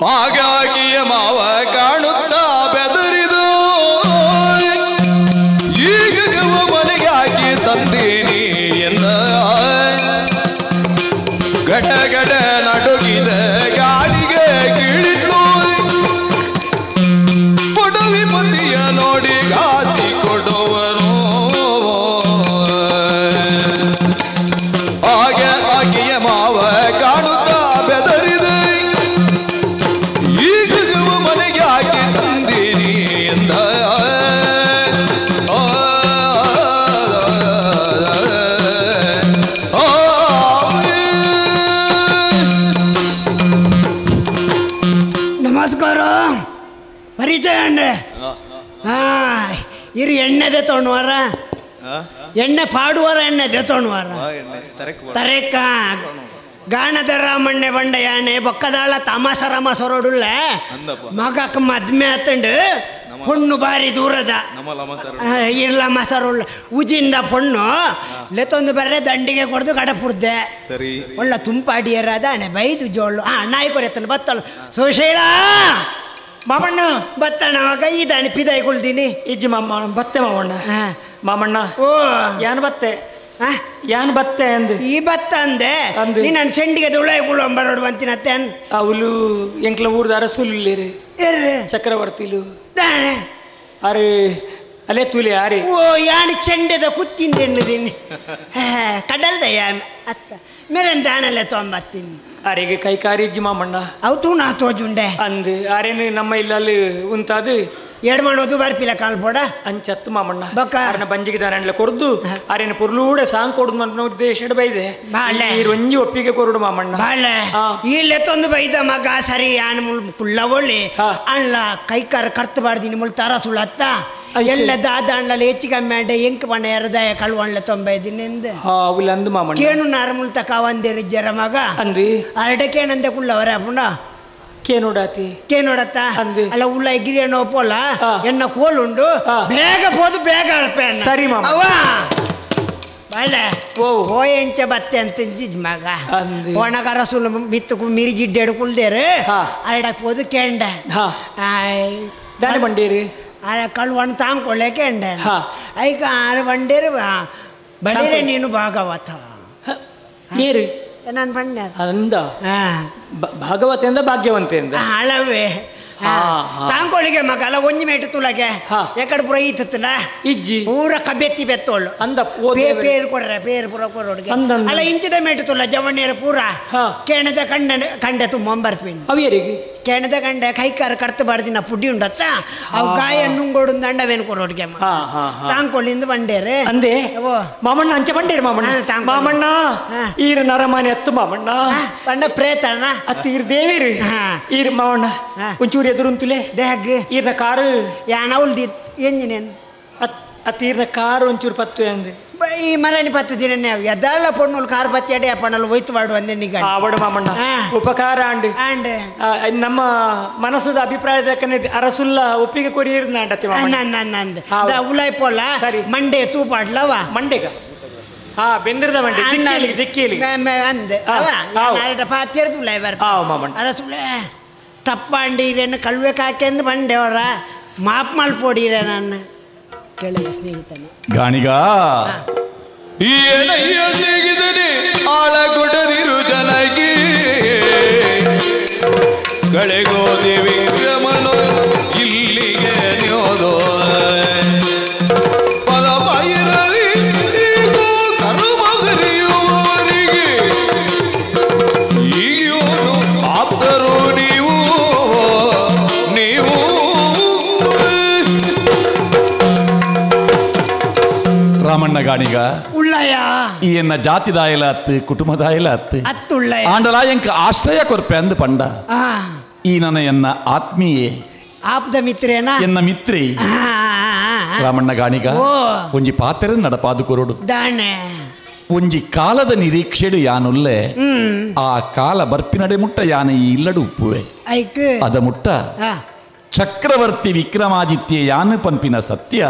ಹಾಗಾಗಿಯ ಮಾವ ಕಾಣುತ್ತಾ ಬೆದರಿದು ಈಗ ಮನೆಗೆ ಹಾಕಿ ತಂದೀನಿ ಎಂದ ಗಡ ಗಡ ನಡುಗಿದ ಗಾಳಿಗೆ ಗಿಳಿತು ಕೊಡುವಿ ಮತಿಯ ನೋಡಿ ಗಾತಿ ಕೊಡುವನು ಹಾಗೆ ಆಗಿಯ ಮಾವ ಕಾಣುತ್ತಾ ಬೆದರಿದು ಈಗ ಮನೆಗೆ ಹಾಕಿ ತಂದೀನಿ ಎಂದ ನಮಸ್ಕಾರ ಪರಿಚಯ ಅಂಡೆ ಇರು ಎಣ್ಣೆ ದೆತ್ತೋಣವಾರ ಎಣ್ಣೆ ಪಾಡುವಾರ ಎಣ್ಣೆ ದೆತ್ತೋಣವಾರ ತರೇಕ ಗಾಣದ ರಾಮಣ್ಣೆ ಬಂಡ ಯಾನೆ ಬೊಕ್ಕದಾಳ ತಮಾಸ ರಾಮ ಸೊರಡುಲ್ಲ ಮಗಕ್ಕೆ ಮದ್ಮೆ ಆತಂಡು ಪೊಣ್ಣು ಬಾರಿ ದೂರದ ಇಲ್ಲ ಮಸರುಳ್ಳ ಉಜಿಂದ ಪೊಣ್ಣು ಲೆತ್ತೊಂದು ಬರ್ರೆ ದಂಡಿಗೆ ಕೊಡ್ದು ಕಡಪುಡ್ದೆ ಒಳ್ಳೆ ತುಂಪಾಡಿಯರಾದ ಅಣೆ ಬೈದು ಜೋಳು ನಾಯಿ ಕೊರೆತ್ತನ ಬತ್ತಳು ಸುಶೀಲ ಮಾಮಣ್ಣ ಬತ್ತಣ ಮಗ ಈ ದಾಣಿ ಪಿದಾಯಿ ಕೊಳ್ತೀನಿ ಇಜ್ಜಿ ಮಾಮ ಬತ್ತೆ ಮಾಮಣ್ಣ ಮಾಮಣ್ಣ ಓ ಯಾನ್ ಬತ್ತೆ ಯಾನ್ ಬತ್ತೆ ಅಂದು ಈ ಬತ್ತ ಅಂದೆ ನೀ ನನ್ನ ಸೆಂಡಿಗೆ ಉಳಾಯಿ ಕುಳಂಬರೋಡು ಬಂತಿನತ್ತೆ ಅವಳು ಎಂಕ್ಲ ಊರ್ದ ಅರಸುಲ್ಲೇರಿ ಚಕ್ರವರ್ತಿಲು ಅರೆ ಅಲ್ಲೇ ತುಲಿ ಯಾರಿ ಓ ಯಾಣಿ ಚೆಂಡದ ಕುತ್ತಿಂದ ಎಣ್ಣುದೀನಿ ಕಡಲ್ದ ಅತ್ತ ಮೇರನ್ ದಾಣಲ್ಲೇ ತೊಂಬತ್ತೀನಿ ಅರೆಗೆ ಕೈ ಕಾರಿ ಇಜ್ಜಿ ಮಾಮಣ್ಣ ಅವು ತೂ ನಾ ತೋಜುಂಡೆ ಅಂದು ಅರೇನು ನಮ್ಮ ಇಲ್ಲಲ್ಲಿ ಉಂತಾದು ಎಡ್ ಮಾಡೋದು ಬರ್ಪಿಲ್ಲ ಕಾಲ್ಬೋಡ ಅಂಚತ್ತು ಮಾಮಣ್ಣ ಬಕ್ಕ ಅರನ ಬಂಜಿಗೆ ದಾನಲ್ಲ ಕೊರ್ದು ಅರೇನು ಪುರ್ಲೂಡೆ ಸಾಂಗ್ ಕೊಡುದು ನನ್ನ ಉದ್ದೇಶ ಬೈದೆ ಬಾಳೆ ಈ ರಂಜಿ ಒಪ್ಪಿಗೆ ಕೊರಡು ಮಾಮಣ್ಣ ಬಾಳೆ ಇಲ್ಲೆತ್ತೊಂದು ಬೈದ ಮಗ ಸರಿ ಆನ ಕುಳ್ಳ ಒಳ್ಳೆ ಅಣ್ಣ ಕೈಕಾರ ಕರ್ತು ಬಾರ್ದಿನಿ ಮುಳ್ ತರ ಸುಳ್ಳತ್ತ ಎಲ್ಲ ದಾದ ಅಣ್ಣಲ್ಲಿ ಹೆಚ್ಚು ಕಮ್ಮಿ ಅಡ್ಡೆ ಎಂಕ್ ಬಣ್ಣ ಎರದಾಯ ಕಳ್ವಣ್ಣ 95 ಅವಳು ಅಂದು ಮಾಮಣ್ಣ ಕೇನು ನಾರಮುಲ್ ತಕ ಒಂದಿರಿಜ್ಜರ ಮಗ ಅಂದು ಅರಡೆ ಕೇನಂದೆ ಕುಳ್ಳವರ ಪುಂಡ ಕೇನೋಡಾತಿ ಕೇನೋಡತ್ತ ಅಲ್ಲ ಉಳ್ಳ ಎಗಿರಿ ಎಣ್ಣೆ ಒಪ್ಪೋಲ್ಲ ಎನ್ನ ಕೋಲುಂಡು ಬೇಗ ಹೋದು ಬೇಗ ಅಳ್ಪೆ ಸರಿ ಮಾಮ ಅವ್ವ ಬಾಳೆ ಓ ಎಂಚ ಬತ್ತೆ ಅಂತ ಜಿಜ್ ಮಗ ಒಣಗರ ಸುಳ್ಳು ಮಿತ್ತು ಮಿರಿ ಜಿಡ್ಡೆಡು ಕುಳ್ದೇರು ಅರಡಕ್ ಹೋದು ಕೇಂಡ ದಾನಿ ಬಂಡೇರಿ ಕಳ್ವಣ್ಣ ತಾಂಕೊಳ್ಳೆ ಕೇಂಡ ಐಕ ಆರು ಬಂಡೇರು ಬಡೀರೆ ನೀನು ಭಾಗವತ ನೀರು ನಾನು ಬಂಡ ಅಂದ ಭಾಗವತೆಯಿಂದ ಭಾಗ್ಯವಂತೆಯಿಂದ ಅಳವೇ ತಾಂಕೊಳ್ಳಿಗೆ ಮಗಲ್ಲ ಒಂಜಿ ಮೇಟು ತುಳಗೆ ಎಕಡೆ ಪುರ ಈತನ ಇಜ್ಜಿ ಪೂರ ಕಬ್ಬೆತ್ತಿ ಬೆತ್ತೋಳು ಅಂದ ಪೇರು ಕೊಡ್ರೆ ಪೇರು ಪುರ ಕೊರೋಡ್ಗೆ ಅಲ್ಲ ಇಂಚಿದ ಮೇಟು ತುಳ ಜವಣ್ಣೇರು ಪೂರ ಕೇಣದ ಕಂಡೆ ತುಂಬರ್ಪಿನ್ ಅವಿಯರಿಗೆ ಕೇಣದ ಕಂಡೆ ಕೈಕಾರ ಕರ್ತು ಬಾಡ್ದಿನ ಪುಡಿ ಉಂಡತ್ತ ಅವು ಗಾಯ ನುಂಗೋಡು ದಂಡವೇನು ಕೊರೋಡ್ಗೆ ತಾಂಕೊಳ್ಳಿಂದ ಬಂಡೇರೆ ಅಂದೆ ಮಾಮಣ್ಣ ಅಂಚೆ ಬಂಡೇರು ಮಾಮಣ್ಣ ಮಾಮಣ್ಣ ಈರ ನರಮಾನಿ ಅತ್ತು ಮಾಮಣ್ಣ ಬಂಡ ಪ್ರೇತಣ್ಣ ಅತ್ತು ಈರ್ ದೇವಿರು ಈರ್ ಮಾಮಣ್ಣ ಒಂಚೂರು ಎದುರುಂತುಲೆ ದೇಹಕ್ಕೆ ಈರ್ನ ಕಾರು ಯಾಣ ಉಳ್ದಿ ಎಂಜಿನೇನು ಅತೀರ್ನ ಕಾರು ಒಂಚೂರು ಪತ್ತು ಅಂದೆ ಈ ಮರಣಿ ಪತ್ತು ದಿನ ಎದ್ದಾಳ ಪೊಣ್ಣು ಕಾರ್ ಪತ್ತಿ ಅಡೆ ಪಣ್ಣಲ್ಲಿ ಒಯ್ತು ಮಾಡು ಅಂದೆ ನಿಗ ಆವಡ ಮಾಮಣ್ಣ ಉಪಕಾರ ಅಂಡ್ ನಮ್ಮ ಮನಸ್ಸದ ಅಭಿಪ್ರಾಯದಕ್ಕನೆ ಅರಸುಲ್ಲ ಒಪ್ಪಿಗೆ ಕೊರಿಯಿರ್ನ ಅಂಡತಿ ನಂದು ಉಲಾಯ್ ಪೋಲ ಮಂಡೆ ತೂಪಾಡ್ಲವ ಮಂಡೆಗ ಬೆಂದಿರದ ಮಂಡೆ ದಿಕ್ಕಿಲಿ ಅಂದೆ ಪಾತಿರ್ದು ಉಲಾಯ್ ಬರ್ ಅರಸುಲ್ಲ ತಪ್ಪಂಡೀರೇನು ಕಳ್ವೆ ಕಾಕೆಂದು ಬಂಡೆ ಅವರ ಮಾಪ್ ಮಲ್ಪೋಡೀರೆ ನಾನು ಕೇಳಿದ ಸ್ನೇಹಿತನ ಗಾಣಿಗ ತೆಗೆದನೆ ಆಳ ಕೊಡದಿರು ಜನಗಿ ಕಳೆಗೋದಿ ವಿಕ್ರಮನು ಇಲ್ಲಿಗೆ ನ್ಯೋದೋ ಪದ ಬೈರಲಿ ಈಗೂ ಕರುಮಗರಿಯುವವರಿಗೆ ಈಗಿಯೋನು ಆಪ್ತರು ನೀವು ರಾಮಣ್ಣ ಗಾಣಿಗ ಉಳ್ಳಯ ಈ ಎನ್ನ ಜಾತಿದಾಯಲ ಅತ್ತು ಕುಟುಂಬದಾಯಲ ಅತ್ತು ಅತ್ತುಳ್ಳಯ ಆಂಡಲ ಎಂಕ ಆಶ್ರಯ ಕೊರ್ಪೆ ಅಂದು ಪಂಡ ಈ ನನ್ನ ಎನ್ನ ಆತ್ಮೀಯೇ ಆಪ್ತ ಮಿತ್ರೇನಾ ಎನ್ನ ಮಿತ್ರಿ ರಾಮಣ್ಣ ಗಾಣಿಗ ಒಂಜಿ ಪಾತ್ರೆ ನಡಪಾದು ಕೊರಡು ದಾಣೆ ಒಂಜಿ ಕಾಲದ ನಿರೀಕ್ಷೆಡು ಯಾನುಲ್ಲೆ ಆ ಕಾಲ ಬರ್ಪಿನಡೆ ಮುಟ್ಟ ಯಾನ ಈ ಇಲ್ಲಡು ಉಪ್ಪುವೆ ಅದ ಮುಟ್ಟ ಚಕ್ರವರ್ತಿ ವಿಕ್ರಮಾದಿತ್ಯ ಯಾನು ಪಂಪಿನ ಸತ್ಯ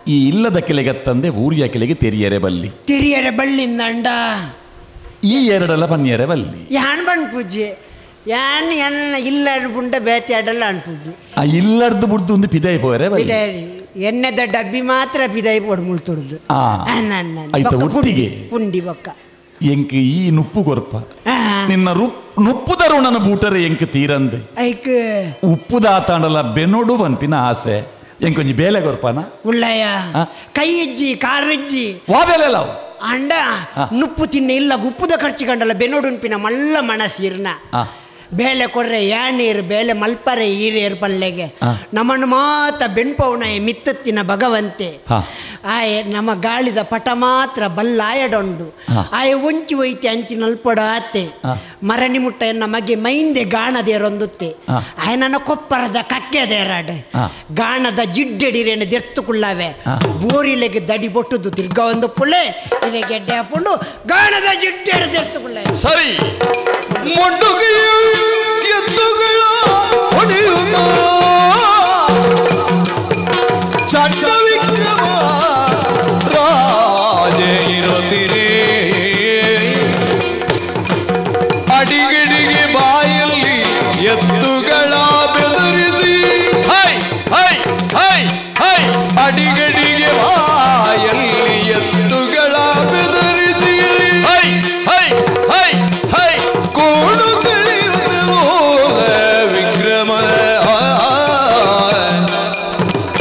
ಈ ಇಲ್ಲದ ಕೆಲೆಗತ್ತಂದೆ ಊರಿಯ ಕೆಲೆಗೆ ತೆರಿಯರೆ ಬಳ್ಳಿಂದ ಈ ಎರಡಲ್ಲ ಬನ್ನಿಯರೆ ಬಲ್ಲಿ ಯಾನ್ ಬಣ್ ಪೂಜೆ ಯಾನ್ ಎನ್ನ ಇಲ್ಲ ಬುಂಡ ಬೇತಿ ಆಡಲ್ಲ ಅಂಟುದು ಆ ಇಲ್ಲರ್ದು ಬುಡ್ದು ಒಂದು ಪಿದಾಯಿ ಪೋರೆ ಎಣ್ಣೆದ ಡಬ್ಬಿ ಮಾತ್ರ ಪಿದಾಯಿ ಪೋಡು ಮುಳ್ತುಡ್ದು ಒಟ್ಟಿಗೆ ಪುಂಡಿ ಬೊಕ್ಕ ಎಂಕ್ ಈ ನುಪ್ಪು ಕೊರಪ ನಿನ್ನ ನುಪ್ಪು ತರುಣನ ಬೂಟರೆ ಎಂಕ್ ತೀರಂದು ಐಕ್ ಉಪ್ಪು ದಾತಾಂಡಲ ಬೆನ್ನೋಡು ಬನ್ಪಿನ ಆಸೆ ಎಂಕೊಂಜಿ ಬೇಲೆ ಕೊರಪನ ಉಳ್ಳಯ್ಯ ಕೈ ಇಜ್ಜಿ ಕಾರಿಜ್ಜಿ ವಾ ಬೇಲೆಲ್ಲ ಅಂಡ ನುಪ್ಪು ತಿನ್ನ ಇಲ್ಲ ಗುಪ್ಪುದ ಖರ್ಚು ಕಂಡಲ್ಲ ಬೆನ್ನೋಡುನ್ಪಿನ ಮಲ್ಲ ಮನಸ್ಸಿರ್ನ ಬೇಲೆ ಕೊರ್ರೆ ಯಾಣೀರು ಬೇಲೆ ಮಲ್ಪರೆ ಈರೇರು ಪಲ್ಲೆಗೆ ನಮ್ಮನ್ನು ಮಾತ ಬೆಣ್ಪವನ ಮಿತ್ತತ್ತಿನ ಭಗವಂತೆ ಆಯ್ ನಮ್ಮ ಗಾಳಿದ ಪಟ ಮಾತ್ರ ಬಲ್ಲಾಯಡೊಂಡು ಆಯ್ ಒಂಚಿ ಒಯ್ತಿ ಅಂಚಿ ನಲ್ಪೊಡ ಆತೆ ಮರಣಿ ಮುಟ್ಟ ಎನ್ನ ಮಗೆ ಮೈಂದೆ ಗಾಣದೇರೊಂದುತ್ತೆ ಆಯ ನನ್ನ ಕೊಪ್ಪರದ ಕಕ್ಕೆದೇರಾಡ್ ಗಾಣದ ಜಿಡ್ಡೆಡಿರೇನು ದೆರ್ತುಕುಳ್ಳಾವೆ ಬೋರಿಲೆಗೆ ದಡಿ ಬೊಟ್ಟುದು ತಿರ್ಗ ಒಂದು ಪುಳ್ಳೆ ಇಲೆ ಗೆಡ್ಡೆ ಹಾಕೊಂಡು ಗಾಣದ ಜಿಡ್ಡೆಡು ದೆರ್ತುಕುಳ್ಳೆ ಸರಿ ಎತ್ತುಗಳ ಹೊಡೆಯುತ್ತ ಚಂಡ ವಿಕ್ರಮ ರಾಜೇ ಇರುತ್ತಿರೇ ಅಡಿಗಡಿಗೆ ಬಾಯಲ್ಲಿ ಎತ್ತುಗಳ ಬೆದರಿಸಿ ಹೈ ಹೈ ಹೈ ಹೈ ಅಡಿಗಡಿಗೆ ಬಾಯಲ್ಲಿ ಎತ್ತುಗಳ ಬೆದರಿಸಿ ಹೈ ಹೈ ಹೈ ಹೈ ಕೋಡು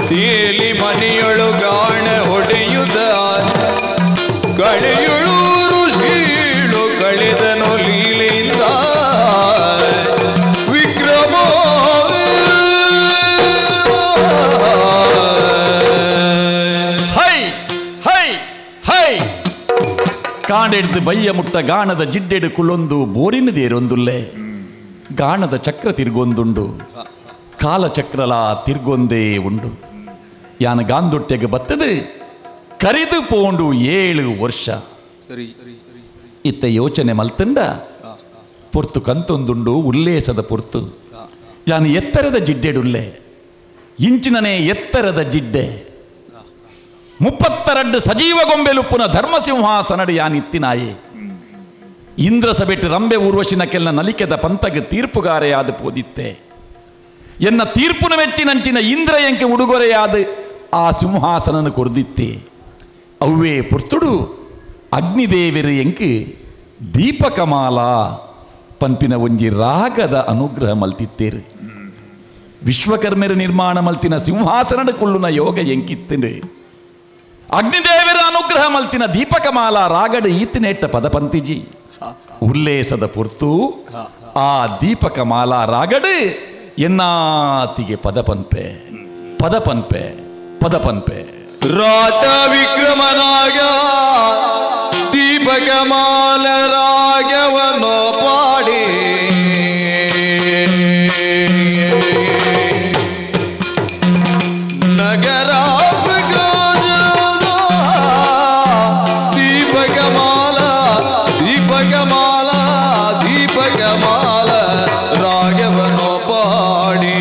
ತೇಲಿ ಮನೆಯೊಳು ಗಾಣ ಹೊಡೆಯುತ್ತ ಕಳೆಯುಳೂರು ಶೀಳು ಕಳೆದನು ಲೀಲೆಯಿಂದ ವಿಕ್ರಮ ಹೈ ಹೈ ಹೈ ಕಾಂಡೆಡ್ದು ಬಯ್ಯ ಮುಟ್ಟ ಗಾಣದ ಜಿಡ್ಡೆಡು ಕುಳ್ಳೊಂದು ಬೋರಿನದೇರೊಂದುಲ್ಲೆ ಗಾಣದ ಚಕ್ರ ತಿರ್ಗೊಂದುಂಡು ಕಾಲಚಕ್ರಲ ತಿರ್ಗೊಂದೇ ಉಂಡು ಯಾನ ಗಾಂದೊಟ್ಟೆಗೆ ಬತ್ತದು ಕರೆದು ಪೋಂಡು 7 ವರ್ಷ ಇತ್ತ ಯೋಚನೆ ಮಲ್ತಂಡ ಪೊರ್ತು ಕಂತೊಂದುಂಡು ಉಲ್ಲೇಸದ ಪೊರ್ತು ಯಾನು ಎತ್ತರದ ಜಿಡ್ಡೆಡುಲ್ಲೆ ಇಂಚಿನನೇ ಎತ್ತರದ ಜಿಡ್ಡೆ 32 ಸಜೀವ ಗೊಂಬೆಲುಪ್ಪುನ ಧರ್ಮಸಿಂಹಾಸನಡಿ ಯಾನಿತ್ತಿನಾಯೆ ಇಂದ್ರ ಸಭೆಟ್ಟು ರಂಬೆ ಊರ್ವಶಿನಕ್ಕೆಲ್ಲ ನಲಿಕೆದ ಪಂತಗೆ ತೀರ್ಪುಗಾರೆಯಾದ ಪೋದಿತ್ತೆ ಎನ್ನ ತೀರ್ಪುನ ಮೆಚ್ಚಿನಂಚಿನ ಇಂದ್ರ ಎಂಕೆ ಉಡುಗೊರೆಯಾದ ಆ ಸಿಂಹಾಸನನ ಕೊರ್ದಿತ್ತೆ ಅವ್ವೇ ಪುರ್ತುಡು ಅಗ್ನಿದೇವಿರ ಎಂಕೆ ದೀಪಕಮಾಲ ಪಂಪಿನ ಒಂಜಿ ರಾಗದ ಅನುಗ್ರಹ ಮಲ್ತಿತ್ತೇರು ವಿಶ್ವಕರ್ಮೆರ ನಿರ್ಮಾಣ ಮಲ್ತಿನ ಸಿಂಹಾಸನದ ಕುಳ್ಳುನ ಯೋಗ ಎಂಕಿತ್ತಂಡು ಅಗ್ನಿದೇವರ ಅನುಗ್ರಹ ಮಲ್ತಿನ ದೀಪಕಮಾಲ ರಾಗಡ ಈತಿನೇಟ್ಟ ಪದ ಪಂತಿಜಿ ಉಲ್ಲೇಸದ ಪುರ್ತು ಆ ದೀಪಕಮಾಲ ರಾಗಡು ಎನ್ನಾತಿಗೆ ಪದ ಪನ್ಪೆ ಪದ ಪನ್ಪೆ ಪದ ಪನ್ಪೆ ರಾಜ ವಿಕ್ರಮನಾಗ ದೀಪಕಮಾಲ ರಾಗವನೋ ಪಾಡಿ ನಗರ ದೀಪಕಮಾಲ ದೀಪಕಮಾಲ ದೀಪಕಮಾಲ ರಾಗವನೋ ಪಾಡಿ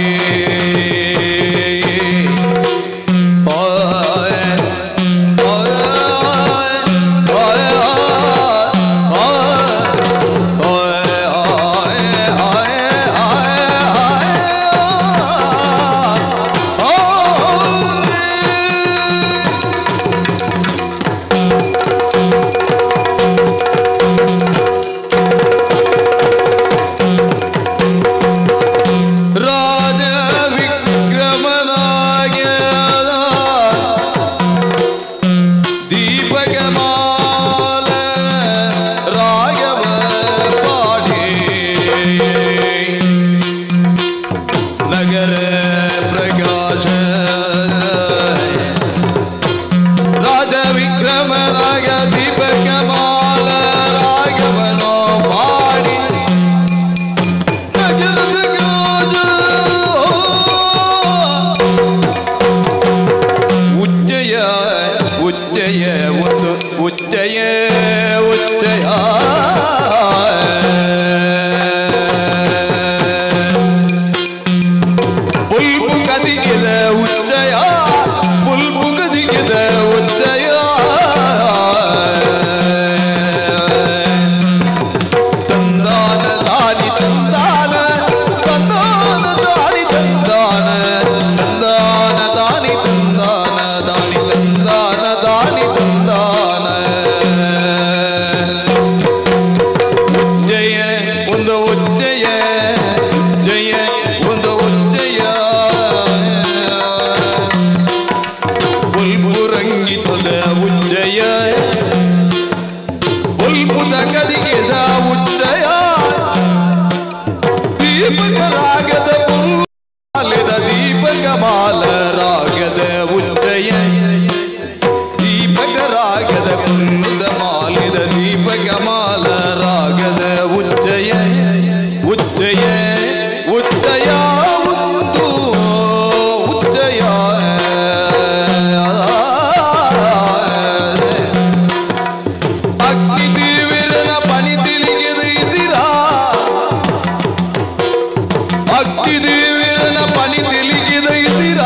ಅಗ್ನಿದೇವಿನ ಪನಿ ತಿಳಿಗಿದೈಸಿರ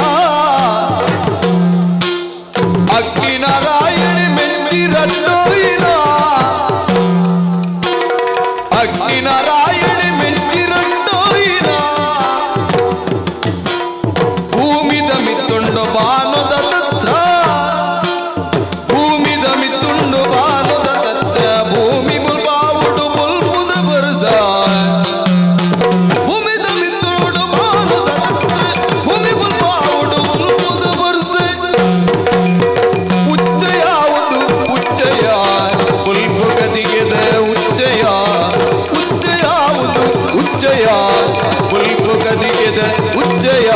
ಅಗ್ನಿ ನಾರಾಯಣಿ ಮೆಂಚಿರಣ್ಣೋಯಿನ ಅಗ್ನಿ ನಾರಾಯಣಿ ಮೆಂಚಿರಣ್ಣೋಯಿನ ಭೂಮಿದ ಮಿತ್ತುಂಡು ಬಾನುದ ತತ್ರ ಭೂಮಿದ ಮಿತ್ತುಂಡು ಬಾನುದ ತತ್ರ ಭೂಮಿ ಮುಲ್ಬಾವುಡು ಮುಲ್ಪುದ ಬರ್ಸ ಭೂಮಿದ ಮಿತ್ತುಂಡು ಬಾನುದ ತತ್ರ ಭೂಮಿ ಮುಲ್ಬಾವುಡು ಮುಲ್ಪುದ ಬರ್ಸ ಉಚ್ಚ ಯಾವುದು ಉಚ್ಚಯ ಮುಲ್ಪು ಗದಿಗೆದ ಉಚ್ಚಯ ಉಚ್ಚ ಯಾವುದು ಉಚ್ಚಯ ಮುಲ್ಪು ಗದಿಗೆದ ಉಚ್ಚಯ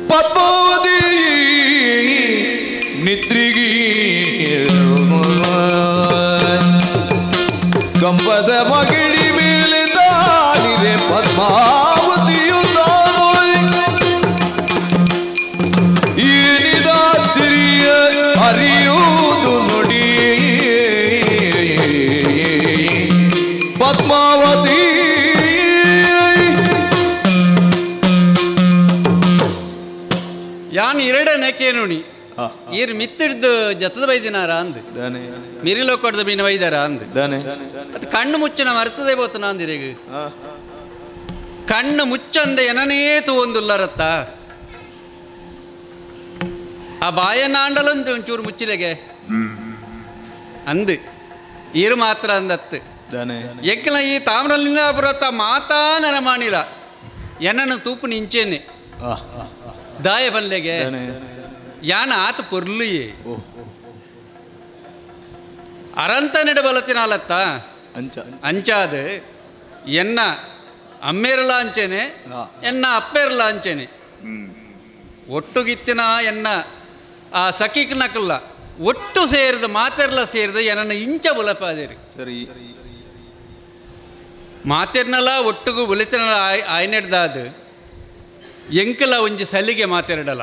ಪದ್ಮಾವತಿ ನಿದ್ರಿಗಿ ಕಂಬದ ಮಗಿಳಿ ಮೇಲೆ ತಾನಿರೆ ಪದ್ಮಾವತಿಯು ತಾನು ಏನಿದಾಚರಿಯ ಅರಿಯುವುದು ನುಡಿ ಪದ್ಮಾವತಿ ಯಾನ್ ಎರಡನಕ್ಕೆ ನೋಡಿ ಈರ್ ಮಿತ್ತಿಡ್ದು ಜತದ ಬೈದಿನಾರ ಅಂದ್ ಮಿರಿಲೋ ಕೊಡ್ದು ಮೀನು ಬೈದಾರ ಅಂದ್ ಅದು ಕಣ್ಣು ಮುಚ್ಚನ ಮರ್ತದೆ ಬೋತು ನಾಂದಿರೇಗ ಕಣ್ಣು ಮುಚ್ಚಂದೆ ಎನನೇತು ಒಂದುಲ್ಲರತ್ತ ಆ ಬಾಯನಾಂಡಲೊಂದು ಒಂಚೂರು ಮುಚ್ಚಿಲೆಗೆ ಅಂದ್ ಈರು ಮಾತ್ರ ಅಂದತ್ತು ಎಕ್ಕಲ ಈ ತಾಮ್ರಲಿಂಗ ಬರತ್ತ ಮಾತಾ ನರ ಮಾಡಿರ ಎನ್ನನ್ನು ತೂಪು ನಿಂಚೇನೆ ದಾಯ ಬಲ್ಲೆಗೆ ಯಾನ ಆತ ಪೊರ್ಲಿಯೇ ಅರಂತ ನೆಡಬಲತಿನಾಲತ್ತ ಅಂಚಾದ ಎನ್ನ ಅಮ್ಮೇರಲ ಅಂಚೆನೆ ಎನ್ನ ಅಪ್ಪೇರಲ ಅಂಚೆನೆ ಒಟ್ಟುಗಿತ್ತಿನ ಎನ್ನ ಆ ಸಖಿಕ್ ನಕಲ್ಲ ಒಟ್ಟು ಸೇರಿದ ಮಾತೆರ್ಲ ಸೇರಿದ ಎನ್ನ ಇಂಚ ಬುಲಪಾದೇರಿ ಸರಿ ಮಾತೆರ್ನಲ ಒಟ್ಟುಗು ಬುಲಿತಿನಲ ಆಯ್ನೆಡ್ದಾದ ಎಂಕಲ ಒಂಜಿ ಸಲಿಗೆ ಮಾತೆರಡಲ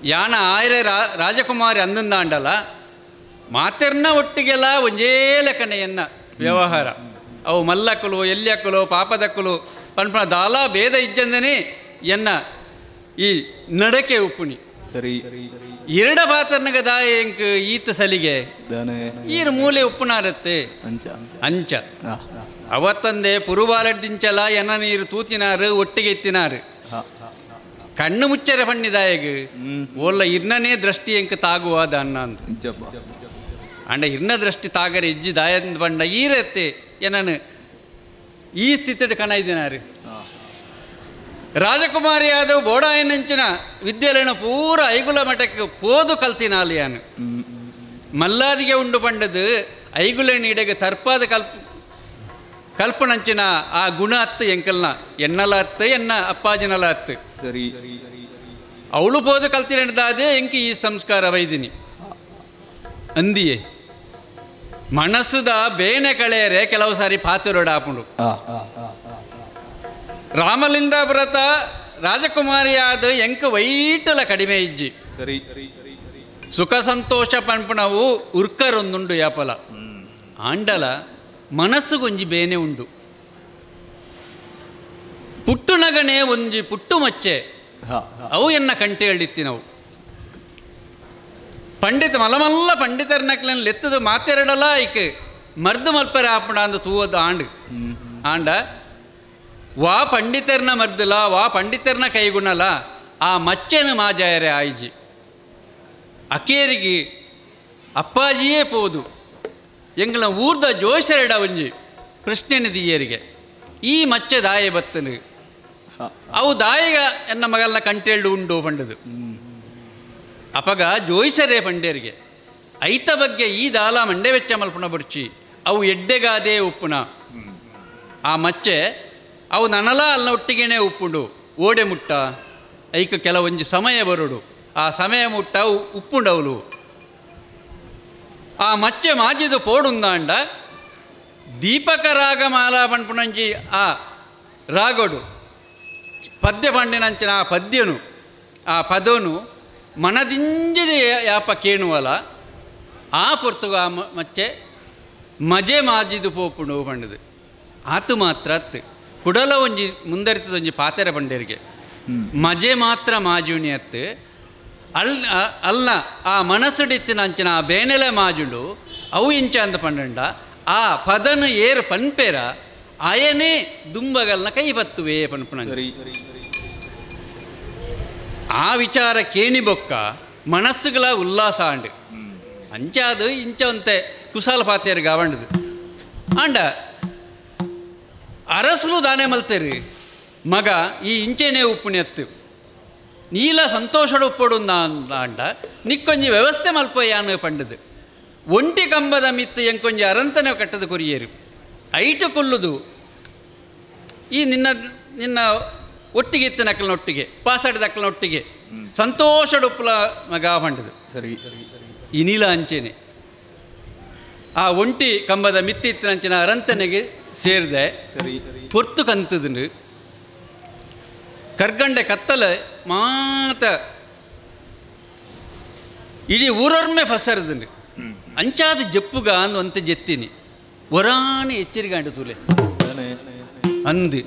ಯಾನ ಆಯ್ರೆ ರಾಜಕುಮಾರಿ ಅಂದಂದಾಂಡಲ ಮಾತೆರ್ನ ಒಟ್ಟಿಗೆಲ್ಲ ಒಂಜೇ ಲೆಕ್ಕನೆಯನ್ನ ವ್ಯವಹಾರ ಅವು ಮಲ್ಲಕ್ಕಲು ಎಲ್ಯಕ್ಕಲು ಪಾಪದಕ್ಕಲು ಪನ್ಪಣ ದಾಲ ಭೇದ ಇಜ್ಜಂದನೆ ಎನ್ನ ಈ ನಡಕೆ ಉಪ್ಪುನಿ ಸರಿ ಎರಡ ಪಾತರ್ನಗ ದಾಯ ಎಂಕ್ ಈತ ಸಲಿಗೆ ಈರು ಮೂಲೆ ಉಪ್ಪುನಾರತ್ತೆ ಅಂಚ ಅವತ್ತಂದೆ ಪುರುಬಾಲಡ್ದಿಂಚಲ ಎನ್ನ ನೀರು ತೂತಿನಾರು ಒಟ್ಟಿಗೆ ಎತ್ತಿನಾರು ಕಣ್ಣು ಮುಚ್ಚರೆ ಪಣ್ಣಿದಾಯಗ ಓಲ್ಲ ಇರ್ನೇ ದೃಷ್ಟಿ ಎಂಕ ತಾಗುವಾದ ಅನ್ನ ಅಂತ ಅಂಡ ಇರ್ನ ದೃಷ್ಟಿ ತಾಗರೆ ಇಜ್ಜಿ ದಾಯಂದ ಬಂಡ ಈರತ್ತೆ ಏನನು ಈ ಸ್ಥಿತಿ ಕಣ ಇದ್ದೀನಾರು ರಾಜಕುಮಾರಿ ಆದವು ಬೋಡಾಯನಂಚಿನ ವಿದ್ಯಾಲಯನ ಪೂರ ಐಗುಲ ಮಠಕ್ಕೆ ಪೋದು ಕಲ್ತಿನಾಲಿಯಾನು ಮಲ್ಲಾದಿಗೆ ಉಂಡು ಪಂಡದು ಐಗುಲನ ಇಡೆಗೆ ತರ್ಪಾದ ಕಲ್ಪನಂಚಿನ ಆ ಗುಣ ಹತ್ತು ಎಂಕಲ್ನ ಎನ್ನಲ ಹತ್ತು ಎನ್ನ ಅಪ್ಪಾಜಿನಲ ಹತ್ತು ಸರಿ ಅವಳು ಪೋದು ಕಲ್ತಿನದಾದೆ ಎಂಕಿ ಈ ಸಂಸ್ಕಾರ ವೈದಿನಿ ಅಂದಿಯೇ ಮನಸ್ಸುದ ಬೇನೆ ಕಳೆಯರೆ ಕೆಲವು ಸಾರಿ ಪಾತುರೊಡಾಪುಂಡು ರಾಮಲಿಂಗ ವ್ರತ ರಾಜಕುಮಾರಿಯಾದ ಎಂಕ ವೈಟಲ ಕಡಿಮೆ ಇಜ್ಜಿ ಸರಿ ಸುಖ ಸಂತೋಷ ಪಂಪಣವು ಉರ್ಕರೊಂದುಂಡು ಯಾಪಲ ಆಂಡಲ ಮನಸ್ಸುಗೊಂಜಿ ಬೇನೆ ಉಂಡು ಪುಟ್ಟು ನಗಣೆ ಒಂಜಿ ಪುಟ್ಟು ಮಚ್ಚೆ ಅವು ಎನ್ನ ಕಂಟೆ ಹೇಳಿತ್ತಿನವು ಪಂಡಿತ ಮಲಮಲ್ಲ ಪಂಡಿತರ ನಕ್ಲನ್ ಲೆತ್ತದ ಮಾತೆರಡಲ ಐಕೆ ಮರ್ದು ಮಲ್ಪರೆ ಆಪಣ ಅಂದ ತೂವದ ಆಂಡ ವಾ ಪಂಡಿತರ್ನ ಮರ್ದಲ ವಾ ಪಂಡಿತರ್ನ ಕೈಗುಣಲ ಆ ಮಚ್ಚೆನ ಮಾಜಾಯರೆ ಆಯ್ಜಿ ಅಕೇರಿಗೆ ಅಪ್ಪಾಜಿಯೇ ಪೋದು ಎಂಗಳ ಊರ್ದ ಜೋಶರಡ ಒಂಜಿ ಕೃಷ್ಣನಿದಿಯರಿಗೆ ಈ ಮಚ್ಚೆ ದಾಯ ಬತ್ತನು ಅವು ದಾಯಿಗ ಎನ್ನ ಮಗಲ್ನ ಕಂಟೇಳ್ದು ಉಂಡು ಪಂಡದು ಅಪಗ ಜೋಯಿಸರೇ ಪಂಡೇರಿಗೆ ಐತ ಬಗ್ಗೆ ಈ ದಾಲ ಮಂಡೆ ವೆಚ್ಚ ಮಲ್ಪುಣ ಬರ್ಚಿ ಅವು ಎಡ್ಡೆಗಾದೇ ಉಪ್ಪುನ ಆ ಮಚ್ಚೆ ಅವು ನನಲ ಅಲ್ಲ ಒಟ್ಟಿಗೆನೇ ಉಪ್ಪುಂಡು ಓಡೆ ಮುಟ್ಟ ಐಕ ಕೆಲವೊಂಜಿ ಸಮಯ ಬರುಡು ಆ ಸಮಯ ಮುಟ್ಟ ಉಪ್ಪುಂಡವಲು ಆ ಮಚ್ಚೆ ಮಾಜಿದು ಪೋಡುಂದಾಂಡ ದೀಪಕ ರಾಗಮಾಲ ಪಂಪುನಂಜಿ ಆ ರಾಗಡು ಪದ್ಯ ಪಂಡಿನಂಚಿನ ಆ ಪದ್ಯನು ಆ ಪದನು ಮನದಿಂಜಿದ ಯಾಪ ಕೇಣುವಲ ಆ ಪೊರ್ತುಗ ಆ ಮಚ್ಚೆ ಮಜೆ ಮಾಜಿದು ಪೋಪುಂಡು ಪಂಡದು ಆತು ಮಾತ್ರ ಅತ್ತು ಕುಡಲ ಒಂಜಿ ಮುಂದರಿತದೊಂಜಿ ಪಾತೆರ ಪಂಡೇರಿಗೆ ಮಜೆ ಮಾತ್ರ ಮಾಜುಣಿ ಅತ್ತು ಅಲ್ಲ ಆ ಮನಸ್ಸುಡಿತ್ತಿನ ಅಂಚಿನ ಆ ಬೇನೆಲೆ ಮಾಜುಂಡು ಅವು ಇಂಚ ಅಂದ ಪಂಡ ಆ ಪದನು ಏರು ಪನ್ಪೇರ ಅಯನೇ ದುಂಬಗಲ್ನ ಕೈ ಬತ್ತುವೆ ಪನ್ಪುಣ ಆ ವಿಚಾರ ಕೇಣಿ ಬೊಕ್ಕ ಮನಸ್ಸುಗಳ ಉಲ್ಲಾಸ ಆಂಡು ಅಂಚಾದು ಇಂಚವಂತೆ ಕುಸಾಲ ಪಾತೆಯರಿಗೆ ಆವಂಡದು ಆಂಡ ಅರಸಲು ದಾನೆ ಮಲ್ತೇರಿ ಮಗ ಈ ಇಂಚೆನೇ ಉಪ್ಪುಣೆತ್ತು ನೀಲ ಸಂತೋಷಡು ಉಪ್ಪಡು ಅಂಡ ನಿಕ್ಕೊಂಜಿ ವ್ಯವಸ್ಥೆ ಮಲ್ಪಯ್ಯಾನು ಪಂಡದು ಒಂಟಿ ಕಂಬದ ಮಿತ್ತು ಎಂಕೊಂಜಿ ಅರಂತನೆ ಕಟ್ಟದ ಕೊರಿಯೇರು ಐಟು ಕೊಲ್ಲುದು ಈ ನಿನ್ನ ಒಟ್ಟಿಗೆ ಇತ್ತು ನಕ್ಕಲನೊಟ್ಟಿಗೆ ಪಾಸಾಡಿದ ಅಕ್ಕಲನೊಟ್ಟಿಗೆ ಸಂತೋಷಡುಪ್ಪಲ ಮಗ ಪಂಡದು ಸರಿ ಈ ನೀಲ ಅಂಚೆನೆ ಆ ಒಂಟಿ ಕಂಬದ ಮಿತ್ತಿತ್ತಿನ ಅಂಚಿನ ಅರಂತನೆಗೆ ಸೇರಿದೆ ಸರಿ ಪೊರ್ತು ಕಂತದು ಕರ್ಗಂಡೆ ಕತ್ತಲ ಮಾತ ಇಡೀ ಊರೊರ್ಮೆ ಪಸರದು ಅಂಚಾದ ಜಪ್ಪುಗ ಅಂದು ಜೆತ್ತೀನಿ ಒರಾಣಿ ಎಚ್ಚರಿಗಾಂಡು ತೂಲೆ ಅಂದು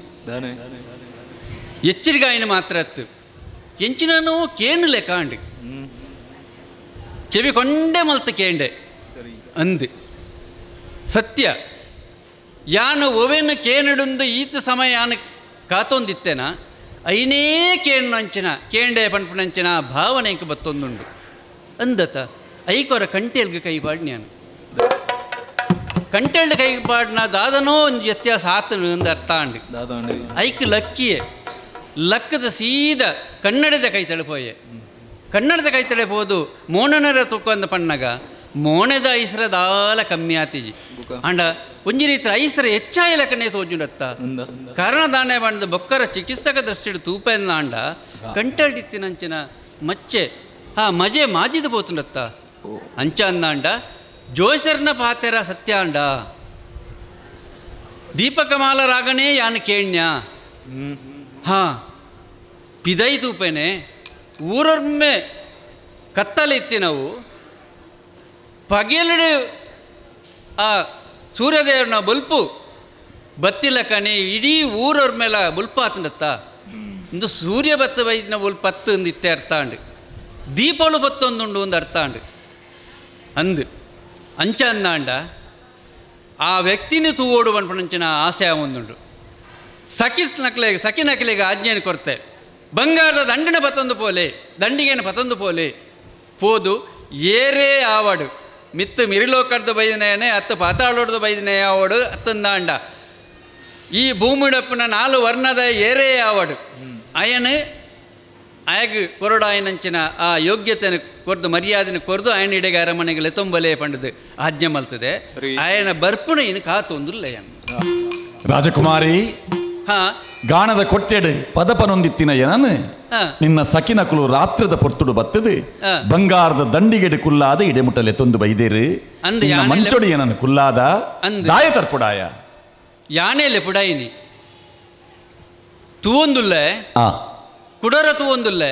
ಎಚ್ಚರಿಗಾಯಿನ ಮಾತ್ರ ಅತ್ತು ಎಂಚಿನೂ ಕೇಣಲೆ ಕಾಂಡು ಕೆವಿ ಕೊಂಡೆ ಮಲ್ತ ಕೇಂಡೆ ಅಂದು ಸತ್ಯ ಯಾನು ಒವೆನು ಕೇನಿಡುಂದು ಈತ ಸಮಯ ಯಾನು ಕಾತೊಂದಿತ್ತೇನ ಐನೇ ಕೇಣು ಅಂಚಿನ ಕೇಂಡೆ ಪಂಪುನಂಚಿನ ಭಾವನೆ ಇಂಕ ಬತ್ತೊಂದುಂಡು ಅಂದತ ಐಕೊರ ಕಂಟೇಲ್ಗೆ ಕೈಪಾಡ್ ನಾನು ಕಂಟೇಳ್ದು ಕೈಪಾಡ್ನ ದಾದನೋ ಒಂದು ವ್ಯತ್ಯಾಸ ಆತನು ಒಂದು ಅರ್ಥ ಅಂಡು ಐಕ್ ಲಕ್ಕಿಯೇ ಲಕ್ಕದ ಸೀದ ಕನ್ನಡದ ಕೈ ತಳಪೋಯೆ ಕನ್ನಡದ ಕೈ ತಳಪೋದು ಮೋಣನರ ತುಕ್ಕೊಂದ ಪಣ್ಣಗ ಮೋಣದ ಐಸರ ದಾಲ ಕಮ್ಮಿ ಆತಿಜಿ ಅಂಡ ಒಂಜಿ ರೀತಿ ಐಸರ ಹೆಚ್ಚಾಯ ಲೆಕ್ಕನೆ ತೋಜುಂಡತ್ತ ಕಾರಣ ದಾಣೆ ಬಂದ ಬೊಕ್ಕರ ಚಿಕಿತ್ಸಕ ದೃಷ್ಟಿಡು ತೂಪೆನ್ನ ಅಂಡ ಕಂಟಳ್ದಿತ್ತಿನಂಚಿನ ಮಚ್ಚೆ ಆ ಮಜೆ ಮಾಜಿದ ಪೋತುಂಡತ್ತ ಅಂಚ ಅಂದಾಂಡ ಜೋಸರ್ನ ಪಾತೆರ ಸತ್ಯ ಅಂಡ ದೀಪಕಮಾಲ ರಾಗನೇ ಯಾನು ಕೇಣ್ಯ ಹಾ ಪಿದೈ ತೂಪೇನೆ ಊರೊರ್ಮೆ ಕತ್ತಲಿತ್ತಿ ನಾವು ಪಗೆಲಡು ಆ ಸೂರ್ಯದೇವ್ರನ ಬಲ್ಪು ಬತ್ತಿಲ್ಲ ಕಣೆ ಇಡೀ ಊರವ್ರ ಮೇಲೆ ಬುಲ್ಪ ಆತಂದತ್ತ ಇಂದು ಸೂರ್ಯ ಬತ್ತ ಬೈದಿನ ಬುಲ್ಪ ಹತ್ತು ಅಂದಿತ್ತೆ ಅರ್ಥ ಅಂಡು ದೀಪಗಳು ಬತ್ತೊಂದುಂಡು ಒಂದು ಅರ್ಥ ಅಂಡು ಅಂದು ಅಂಚ ಅಂದಾಂಡ ಆ ವ್ಯಕ್ತಿನ ತೂವೋಡು ಪಂಪಣಂಚಿನ ಆಸೆ ಒಂದುಂಡು ಸಖಿ ನಕಲಿಗೆ ಆಜ್ಞೆಯನ್ನು ಕೊರತೆ ಬಂಗಾರದ ದಂಡಿನ ಪತ್ತೊಂದು ಪೋಲೆ ದಂಡಿಗೆನ ಪತ್ತೊಂದು ಪೋಲೆ ಪೋದು ಏರೇ ಆವಾಡು ಮಿತ್ತು ಮಿರಿಲೋಕಡ್ದು ಬೈದಿನೇನೆ ಹತ್ತು ಪಾತಾಳೋಡ್ದು ಬೈದಿನೇ ಆವಡು ಹತ್ತಂದಾಂಡ ಈ ಭೂಮಿಡಪ್ಪನ 4 ವರ್ಣದ ಏರೇ ಆವಡು ಅಯನು ಅಯಗ್ ಕೊರಡಾಯನಂಚಿನ ಆ ಯೋಗ್ಯತೆಯನ್ನು ಕೊರ್ದು ಮರ್ಯಾದೆನ ಕೊರ್ದು ಅಯನ ಇಡೆಗೆ ಅರಮನೆಗೆ ಲೆತೊಂಬಲೇ ಪಂಡದು ಆಜ್ಞೆ ಮಲ್ತದೆ ಅಯನ ಬರ್ಪುಣ ಇನ್ನು ಕಾತೊಂದುಲ್ಲ ರಾಜಕುಮಾರಿ ಗಾಣದ ಕೊಟ್ಟೆಡು ಪದಪನೊಂದಿತ್ತಿನ ಏನನು ನಿನ್ನ ಸಕಿನಕುಲು ರಾತ್ರದ ಪೊರ್ತುಡು ಬತ್ತದು ಬಂಗಾರದ ದಂಡಿಗೆಡು ಕುಲ್ಲಾದ ಇಡೆಮುಟ್ಟಲೆ ತೊಂದು ಬೈದೇರು ಮಂಚೊಡಿ ಏನನು ಕುಲ್ಲಾದ ದಾಯ ತರ್ಪುಡಾಯ ಯಾನೇಲೆ ಪುಡಾಯಿನಿ ತೂವೊಂದುಲ್ಲೆ ಕುಡರ ತೂವೊಂದುಲ್ಲೆ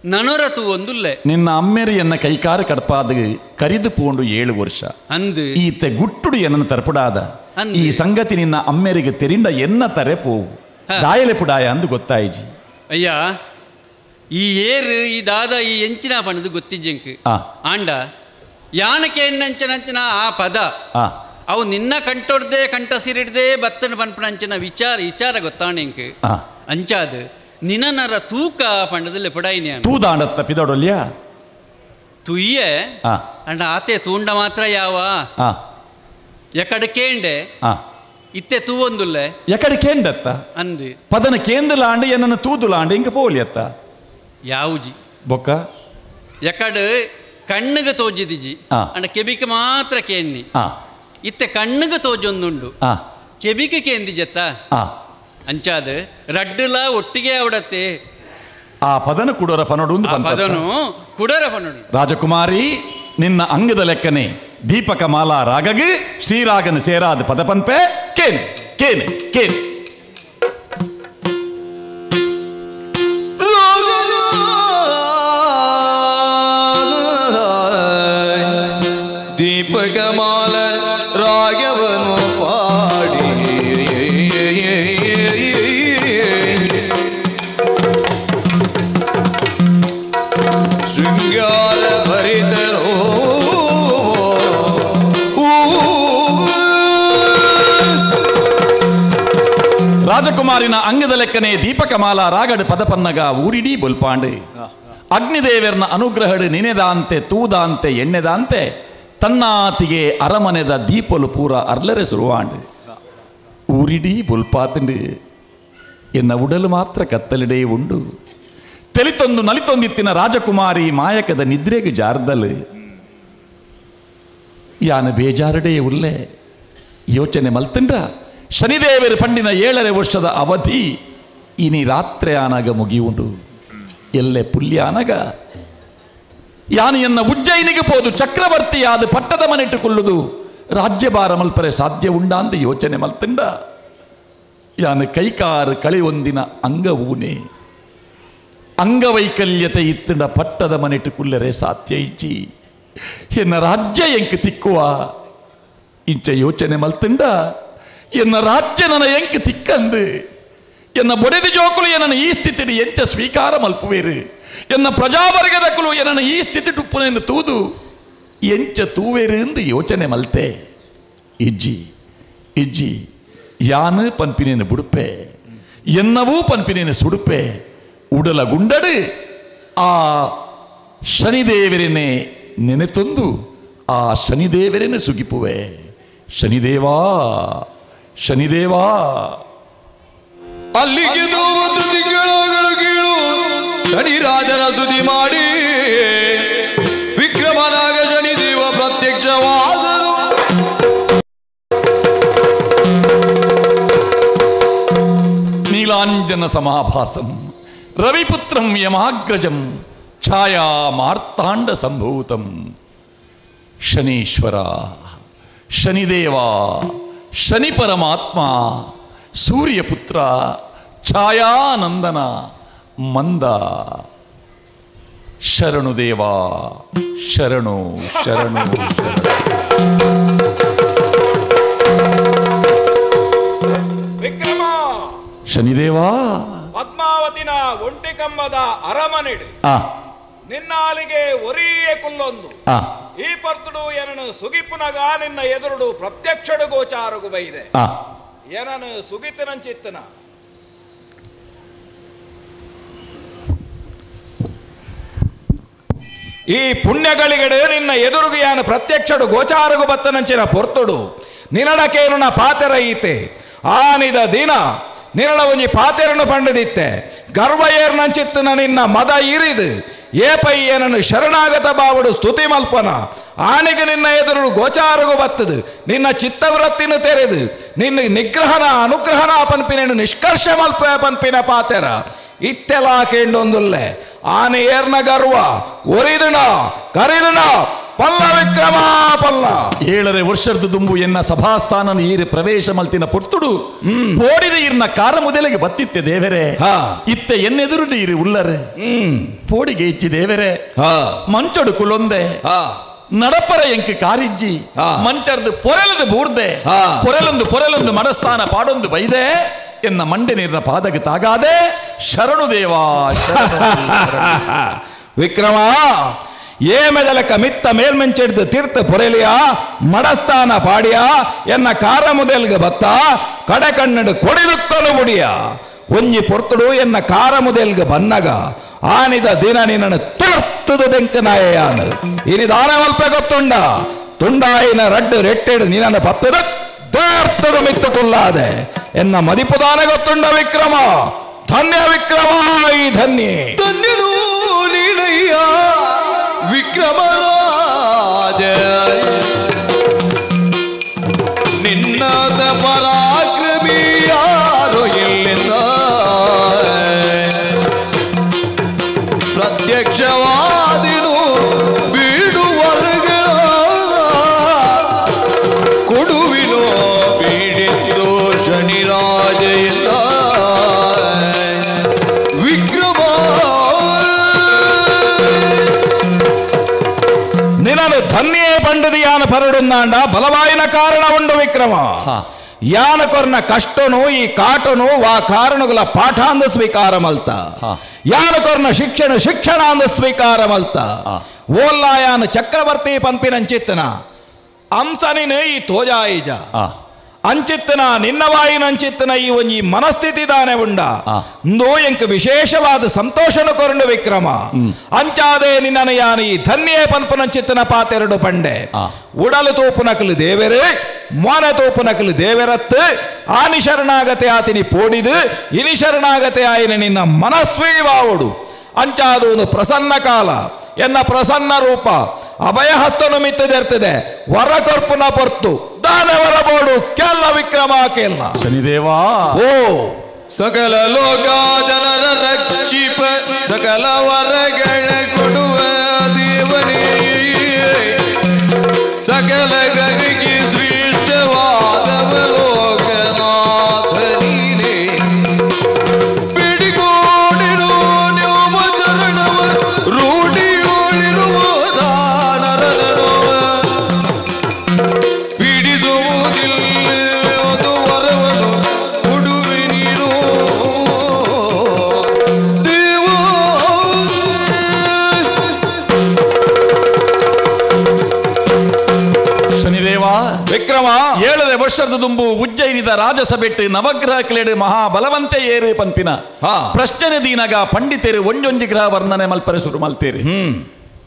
ನನೊರ ತೂವೊಂದುಲ್ಲೆ ನಿನ್ನ ಅಮ್ಮೆರಿಯನ್ನ ಕೈಕಾರ ಕಡಪಾದ ಕರಿದು ಪೋಂಡು 7 ವರ್ಷ ಅಂದು ಈತೆ ಗುಟ್ಟುಡು ಏನನ್ನು ತರ್ಪುಡಾದ ಈ ಸಂಗತಿ ನಿನ್ನ ಅಮ್ಮೆರಿಗೆ ತೆರಿಂಡ ಎನ್ನ ತರೆ ಪೋವು ದಾಯಲೆ ಪುಡಾಯ ಅಂದು ಗೊತ್ತಾಯಿಜಿ ಅಯ್ಯ ಈ ಏರು ಈ ದಾದ ಈ ಎಂಚಿನ ಪಣದು ಗೊತ್ತಿಜ್ಜಂಕ್ ಆಂಡ ಯಾನಕ್ಕೆ ಎಣ್ಣಂಚನಂಚನ ಆ ಪದ ಅವು ನಿನ್ನ ಕಂಟೊಡ್ದೆ ಕಂಠ ಸಿರಿಡ್ದೆ ಬತ್ತನ ಪನ್ಪಣಂಚನ ವಿಚಾರ ಗೊತ್ತಾಣೆಂಕ್ ಅಂಚಾದ ನಿನನರ ತೂಕ ಪಂಡದಲ್ಲಿ ಪುಡಾಯಿನಿ ತೂದಾಂಡತ್ತ ಪಿದೊಡಲ್ಯ ತುಯ್ಯೆ ಅಂಡ ಆತೆ ತೂಂಡ ಮಾತ್ರ ಯಾವ ಎಕಡೆ ಕೇಂಡೆ ಇತ್ತೆ ತೂವೊಂದುಲ್ಲೆ ಎಕಡೆ ಕೇಂಡತ್ತ ಅಂದು ಪದನ ಕೇಂದ್ರಲಾಂಡ ಏನನ್ನು ತೂದುಲಾಂಡ ಇಂಕ ಪೋಲಿಯತ್ತ ಯಾವುಜಿ ಬೊಕ್ಕ ಎಕಡೆ ಕಣ್ಣಿಗೆ ತೋಜಿದಿಜಿ ಅಂಡ ಕೆಬಿಕೆ ಮಾತ್ರ ಕೇಣ್ಣಿ ಇತ್ತೆ ಕಣ್ಣಿಗೆ ತೋಜೊಂದುಂಡು ಕೆಬಿಕೆ ಕೇಂದಿಜತ್ತ ಅಂಚಾದ ರಡ್ಡುಲ ಒಟ್ಟಿಗೆ ಅವಡತ್ತೆ ಆ ಪದನ ಕುಡರ ಪನೊಡು ಪದನು ಕುಡರ ಪನೊಡು ರಾಜಕುಮಾರಿ ನಿನ್ನ ಅಂಗದ ಲೆಕ್ಕನೆ ದೀಪಕಮಾಲಾ ರಾಗಗೆ ಶ್ರೀರಾಗನ ಸೇರಾದ ಪದಪನ್ಪೆ ಕೇನೆ ಕೇನೆ ಕೇನೆ ದೀಪಕಮಾಲ ರಾಗವನು ಪಾಡಿ ಶೃಂಗಾರ ಭರಿತರೋ ರಾಜಕುಮಾರಿನ ಅಂಗದ ಲೆಕ್ಕನೆ ದೀಪಕಮಾಲಾ ರಾಗಡ್ ಪದಪನ್ನಗ ಊರಿಡೀ ಬೊಲ್ಪಾಂಡು ಅಗ್ನಿದೇವರನ ಅನುಗ್ರಹಡು ನೆನೆದಾಂತೆ ತೂದಾಂತೆ ಎಣ್ಣೆದಾಂತೆ ತನ್ನಾತಿಗೆ ಅರಮನೆದ ದೀಪಲು ಪೂರ ಅರ್ಲರೆ ಸುರುವಾಂಡು ಊರಿಡೀ ಬೊಲ್ಪಾತುಂಡು ಎನ್ನ ಉಡಲು ಮಾತ್ರ ಕತ್ತಲಿಡೇ ಉಂಡು ತೆಲಿತೊಂದು ನಲಿತೊಂದಿತ್ತಿನ ರಾಜಕುಮಾರಿ ಮಾಯಕದ ನಿದ್ರೆಗೆ ಜಾರ್ದಲು ಯಾನ ಬೇಜಾರಡೇ ಉಲ್ಲೆ ಯೋಚನೆ ಮಲ್ತಂಡ ಶನಿದೇವರು ಪಂಡಿನ 7 ವರ್ಷದ ಅವಧಿ ಇನಿ ರಾತ್ರಿ ಆನಾಗ ಮುಗಿಯುಂಡು ಎಲ್ಲೆ ಪುಲ್ಯ ಆನಗ ಯಾನು ಎನ್ನ ಉಜ್ಜಯಿನಿಗೆ ಪೋದು ಚಕ್ರವರ್ತಿಯಾದ ಪಟ್ಟದ ಮನೆಟ್ಟುಕೊಳ್ಳುವುದು ರಾಜ್ಯಭಾರ ಮಲ್ಪರೆ ಸಾಧ್ಯ ಉಂಡ ಅಂತ ಯೋಚನೆ ಮಲ್ತಂಡ ಯಾನು ಕೈಕಾರು ಕಳೆಯೊಂದಿನ ಅಂಗವೂನೆ ಅಂಗವೈಕಲ್ಯತೆ ಇತ್ತಂಡ ಪಟ್ಟದ ಮನೆಟ್ಟುಕೊಳ್ಳರೆ ಸಾಧ್ಯ ಇಚ್ಚಿ ಎನ್ನ ರಾಜ್ಯ ಎಂಕ್ ತಿಕ್ಕುವ ಇಂಚ ಯೋಚನೆ ಮಲ್ತಂಡ ಎನ್ನ ರಾಜ್ಯ ನನ್ನ ಎಂಕ್ ತಿಕ್ಕಂದು ಎನ್ನ ಬೊಡೆದು ಜೋಕುಲು ಎನ್ನ ಈ ಸ್ಥಿತಿ ಎಂಚ ಸ್ವೀಕಾರ ಮಲ್ಪುವೇರು ಎನ್ನ ಪ್ರಜಾವರ್ಗದ ಕುಲು ಎನ್ನ ಈ ಸ್ಥಿತಿ ಟುಪ್ಪುನೆಯನ್ನು ತೂದು ಎಂಚ ತೂವೇರು ಎಂದು ಯೋಚನೆ ಮಲ್ತೆ ಇಜ್ಜಿ ಇಜ್ಜಿ ಯಾನು ಪನ್ಪಿನೇನು ಬುಡುಪೆ ಎನ್ನವೂ ಪನ್ಪಿನೇನು ಸುಡುಪೆ ಉಡಲ ಗುಂಡಡು ಆ ಶನಿದೇವರನ್ನೇ ನೆನೆತೊಂದು ಆ ಶನಿದೇವರನ್ನೇ ಸುಗಿಪುವೆ ಶನಿದೇವಾ ಶನಿದೇವಾ ಅಲ್ಲಿಗೆ ಒಂದು ತಿಂಗಳ ಕೀಳು ಶನಿರಾಜನ ಸುದ್ದಿ ಮಾಡಿ ವಿಕ್ರಮನಾಗ ಶನಿದೇವ ಪ್ರತ್ಯಕ್ಷವಾದರು. ನೀಲಾಂಜನ ಸಮಾಭಾಸಂ ರವಿಪುತ್ರಂ ಯಮಾಗ್ರಜಂ ಛಾಯಾ ಮಾರ್ತಾಂಡ ಸಂಭೂತಂ ಶನೀಶ್ವರ ಶನಿದೇವ ಶನಿ ಪರಮಾತ್ಮ ಸೂರ್ಯಪುತ್ರ ಛಾಯಾನಂದನ ಮಂದ ಶರಣು ದೇವ ಶರಣು ಶರಣು ವಿಕ್ರಮ ಶನಿದೇವ ಪದ್ಮಾವತಿನ ಒಂಟಿ ಕಂಬದ ಅರಮನೆಡು ನಿನ್ನ ಅಲಿಗೆ ಒರಿಯ ಕುಲ್ಲೊಂದು ಈ ಪರ್ತುಡು ಏನನು ಸುಗಿಪುನಗ ನಿನ್ನ ಎದುರುಡು ಪ್ರತ್ಯಕ್ಷಡು ಗೋಚಾರಗು ಬೈದೆ ಏನನು ಸುಗಿತನಂಚಿತ್ತನ ಈ ಪುಣ್ಯಗಳಿಗಡೆ ನಿನ್ನ ಎದುರುಗು ಯಾನು ಪ್ರತ್ಯಕ್ಷಡು ಗೋಚಾರಗು ಬತ್ತನಂಚಿನ ಪೊರ್ತುಡು ನಿನಡಕೇನುನ ಪಾತೆರ ಈತೆ ಆನಿದ ದಿನ ನಿರಳ ಒಂಜಿ ಪಾತೆರನು ಪಂಡದಿತ್ತೆ ಗರ್ವ ಏರ್ನಂಚಿತ್ತನ ನಿನ್ನ ಮದ ಇರಿದು ಏಪೈ ಏನನ್ನು ಶರಣಾಗತ ಬಾವುಡು ಸ್ತುತಿ ಮಲ್ಪನ ಆನೆಗೆ ನಿನ್ನ ಎದುರು ಗೋಚಾರಗು ಬತ್ತದು ನಿನ್ನ ಚಿತ್ತವೃತ್ತಿನ ತೆರೆದು ನಿನ್ನ ನಿಗ್ರಹನ ಅನುಗ್ರಹನ ಪನ್ಪಿನೇನು ನಿಷ್ಕರ್ಷ ಮಲ್ಪ ಪನ್ಪಿನ ಪಾತೆರ ಇತ್ತೆಲ ಕೇಂಡೊಂದುಲ್ಲೆ ಆನೆ ಏರ್ನ ಗರ್ವ ಒರಿದಣ ಕರಿದಣ ಪಲ್ಲ ವಿಕ್ರಮ ಪಲ್ಲ 7 ವರ್ಷದ ದುಂಬು ಎನ್ನ ಸಭಾಸ್ಥಾನ ಈರು ಪ್ರವೇಶ ಮಲ್ತಿನ ಪುರ್ತುಡು ಪೋಡಿದ ಇರ್ನ ಕಾರ ಮುದಲೆಗೆ ಬತ್ತಿತ್ತೆ ದೇವರೇ ಇತ್ತೆ ಎನ್ನೆದುರು ಇರು ಉಲ್ಲರೆ ಪೋಡಿಗೆ ಇಚ್ಚಿ ದೇವರೇ ಮಂಚಡು ಕುಲೊಂದೆ ನಡಪರ ಎಂಕ್ ಕಾರಿಜ್ಜಿ ಮಂಚರ್ದು ಪೊರೆಲದು ಬೂರ್ದೆ ಪೊರೆಲೊಂದು ಮಡಸ್ಥಾನ ಪಾಡೊಂದು ಬೈದೆ ಎನ್ನ ಮಂಡೆ ನೀರಿನ ಪಾದಗೆ ತಾಗಾದೆ ಶರಣು ದೇವಾ ವಿಕ್ರಮ ಏಮೆದಲಕ ಮಿತ್ತ ಮೇಲ್ಮೆಂಚೆಡ್ದು ತೀರ್ಥ ಪೊರೆಲಿಯ ಮಡಸ್ಥಾನ ಪಾಡಿಯ ಎನ್ನ ಕಾರ ಮುದೆಲ್ಗೆ ಬತ್ತ ಕಡೆ ಕಣ್ಣಡು ಕೊಡಿದುತ್ತಲು ಮುಡಿಯ ಒಂಜಿ ಪೊರ್ತುಡು ಎನ್ನ ಕಾರ ಮುದೆಲ್ಗೆ ಬನ್ನಗ ಆನಿದ ದಿನ ನಿನ್ನನ್ನು ತುರ್ತುದು ದೆಂಕನಾಯಾನು ಇನಿ ದಾನ ಮಲ್ಪೆ ಗೊತ್ತುಂಡ ತುಂಡಾಯಿನ ರಡ್ಡು ರೆಟ್ಟೆಡು ನಿನ್ನ ಪತ್ತದ ತೋರ್ತದು ಮಿತ್ತು ಕೊಲ್ಲಾದೆ ಎನ್ನ ಮದಿಪುದಾನ ಗೊತ್ತುಂಡ ವಿಕ್ರಮ ಧನ್ಯ ವಿಕ್ರಮ ಈ ಧನ್ಯ ಧನ್ಯನು ನೀನಯ್ಯ ವಿಕ್ರಮರಾಜ ನಿನ್ನದ ಪರಾಕ್ರಮಿ ಯಾರು ಇಲ್ಲಿಂದ ಪ್ರತ್ಯಕ್ಷವಾದಿನು ಬೀಡುವರ್ಗ ಯಾನ ಪರಡುಂದಾಂಡ ಬಲವಾಯಿನ ಕಾರಣ ಉಂಡು ವಿಕ್ರಮ. ಯಾನ ಕೊರ್ನ ಕಷ್ಟನು ಈ ಕಾಟನು ವಾ ಕಾರಣಗಳ ಪಾಠ ಅಂದು ಸ್ವೀಕಾರ ಮಲ್ತ. ಯಾನ ಕೊರ್ನ ಶಿಕ್ಷಣ ಅಂದು ಸ್ವೀಕಾರ ಮಲ್ತ. ಓಲ್ಲ ಯಾನ ಚಕ್ರವರ್ತಿ ಪಂಪಿನಂಚಿತ್ತನ ಅಂಸನಿನ ಈ ತೋಜಾಯಿಜ ಅಂಚಿತ್ತನ ನಿನ್ನವಾಯಿನ ಅಂಚಿತ್ತನ ಈ ಒಂಜಿ ಮನಸ್ಥಿತಿ ದಾನೆ ಉಂಡ ಇಂದು ಎಂಕ್ ವಿಶೇಷವಾದ ಸಂತೋಷನ ಕೊರಂಡು ವಿಕ್ರಮ. ಅಂಚಾದೆ ನಿನ್ನ ಯಾನ ಈ ಧನ್ಯೇ ಪಂಪನಂಚಿತ್ತನ ಪಾತೆರಡು ಪಂಡೆ ಉಡಲು ತೂಪುನಕಲು ದೇವೆರೆ ಮೋನೆ ತೂಪುನಕಲು ದೇವೆರತ್ತು ಆನಿ ಶರಣಾಗತೆ ಆತಿನಿ ಪೋಡಿದು ಇನಿ ಶರಣಾಗತೆ ಆಯಿನ ನಿನ್ನ ಮನಸ್ವೀವಾವುಡು. ಅಂಚಾದು ಒಂದು ಪ್ರಸನ್ನ ಕಾಲ ಎನ್ನ ಪ್ರಸನ್ನ ರೂಪ ಅಭಯಹಸ್ತನು ಮಿತ್ತದಿರ್ತದೆ ವರ ಕೊರ್ಪುನ ಪೊರ್ತು ದಾನವರ ಬೋಡು ಕೆಲ್ಲ ವಿಕ್ರಮ ಕೆಲ್ಲ ಶನಿದೇವಾ. ಓ ಸಕಲ ಲೋಕ ಜನರ ರಕ್ಷಿಪ ಸಕಲ ವರಗಳ ಕೊಡುವ ದೇವನೇ ಸಕಲ ಗಗಗೆ ಶ್ರೇಷ್ಠವಾದವ ಲೋಕನಾಥ ನೀನೇ ಬಿಡಿಗೋಡಿರೋ ನ್ಯೋಮ ಚರಣವ ರೂಢಿಯೋಳಿರುವ ದಾನರನವ ಪಿಡಿಸುವುದಿಲ್ಲದು ವರವನು ಕೊಡುವೆ ನೀನು ದೇವ. ಶನಿದೇವ ವಿಕ್ರಮ 7 ವರ್ಷದ ದುಂಬು ಉಜ್ಜಯಿನಿದ ರಾಜಸಭೆಟ್ಟು ನವಗ್ರಹ ಕ್ಲೇಡು ಮಹಾಬಲವಂತೆ ಏರು ಪಂಪಿನ ಪ್ರಶ್ನೆ ದೀನಗ ಪಂಡಿತರು ಒಂಜೊಂಜಿ ಗ್ರಹ ವರ್ಣನೆ ಮಲ್ಪರೆ ಶುರು ಮಲ್ತೇರಿ.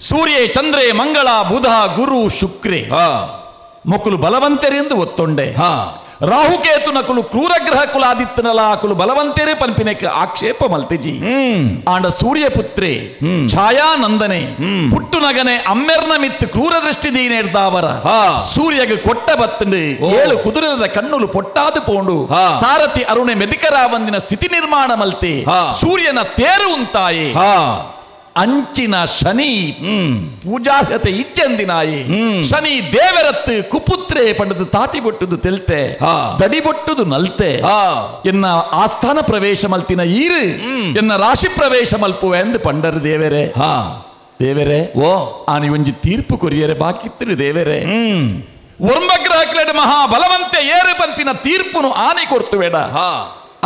ಸೂರ್ಯ ಚಂದ್ರೆ ಮಂಗಳ ಬುಧ ಗುರು ಶುಕ್ರೆ ಮೊಕುಲು ಬಲವಂತೆರೆಂದು ಒತ್ತೊಂಡೆ. ರಾಹುಕೇತು ನಕುಲು ಕ್ರೂರಗ್ರಹ ಕುಲಾದಿತ್ತನಲ ಕುಲು ಬಲವಂತೆರೆ ಪಂಪಿನಕ್ಕೆ ಆಕ್ಷೇಪ ಮಲ್ತಿಜಿ. ಆಂಡ ಸೂರ್ಯ ಪುತ್ರೆ ಛಾಯಾನಂದನೆ ಪುಟ್ಟು ನಗನೆ ಅಮ್ಮೆರ್ನ ಮಿತ್ತು ಕ್ರೂರ ದೃಷ್ಟಿ ದೀನೇರ್ದಾವರ ಸೂರ್ಯಗೆ ಕೊಟ್ಟ ಬತ್ತಂಡು 7 ಕುದುರೆದ ಕಣ್ಣುಲು ಪೊಟ್ಟಾದು ಪೋಂಡು ಸಾರಥಿ ಅರುಣೆ ಮೆದಿಕರಾವಂದಿನ ಸ್ಥಿತಿ ನಿರ್ಮಾಣ ಮಲ್ತೆ ಸೂರ್ಯನ ತೇರು ಉಂತಾಯೆ ಅಂಚಿನ ಶನಿ ಪೂಜಾಹತೆ ಇಚ್ಚಂದಿನಾಯಿ ಶನಿ ದೇವರತ್ತು ಕುಪುತ್ರೆ ಪಂಡದು ತಾತಿ ಬೊಟ್ಟುದು ತೆಲ್ತೆ ದಡಿ ಬೊಟ್ಟುದು ನಲ್ತೆ ಎನ್ನ ಆಸ್ಥಾನ ಪ್ರವೇಶ ಮಲ್ತಿನ ಈರು ಎನ್ನ ರಾಶಿ ಪ್ರವೇಶ ಮಲ್ಪುವೆ ಎಂದು ಪಂಡರು ದೇವರೇ. ದೇವರೇ ಓ ಆನಿ ಒಂಜಿ ತೀರ್ಪು ಕೊರಿಯರೆ ಬಾಕಿತ್ತು ದೇವರೇ. ವರ್ಮಗ್ರಹ ಮಹಾ ಬಲವಂತೆ ಏರು ಪಂಪಿನ ತೀರ್ಪುನು ಆನಿ ಕೊಡ್ತು ಬೇಡ.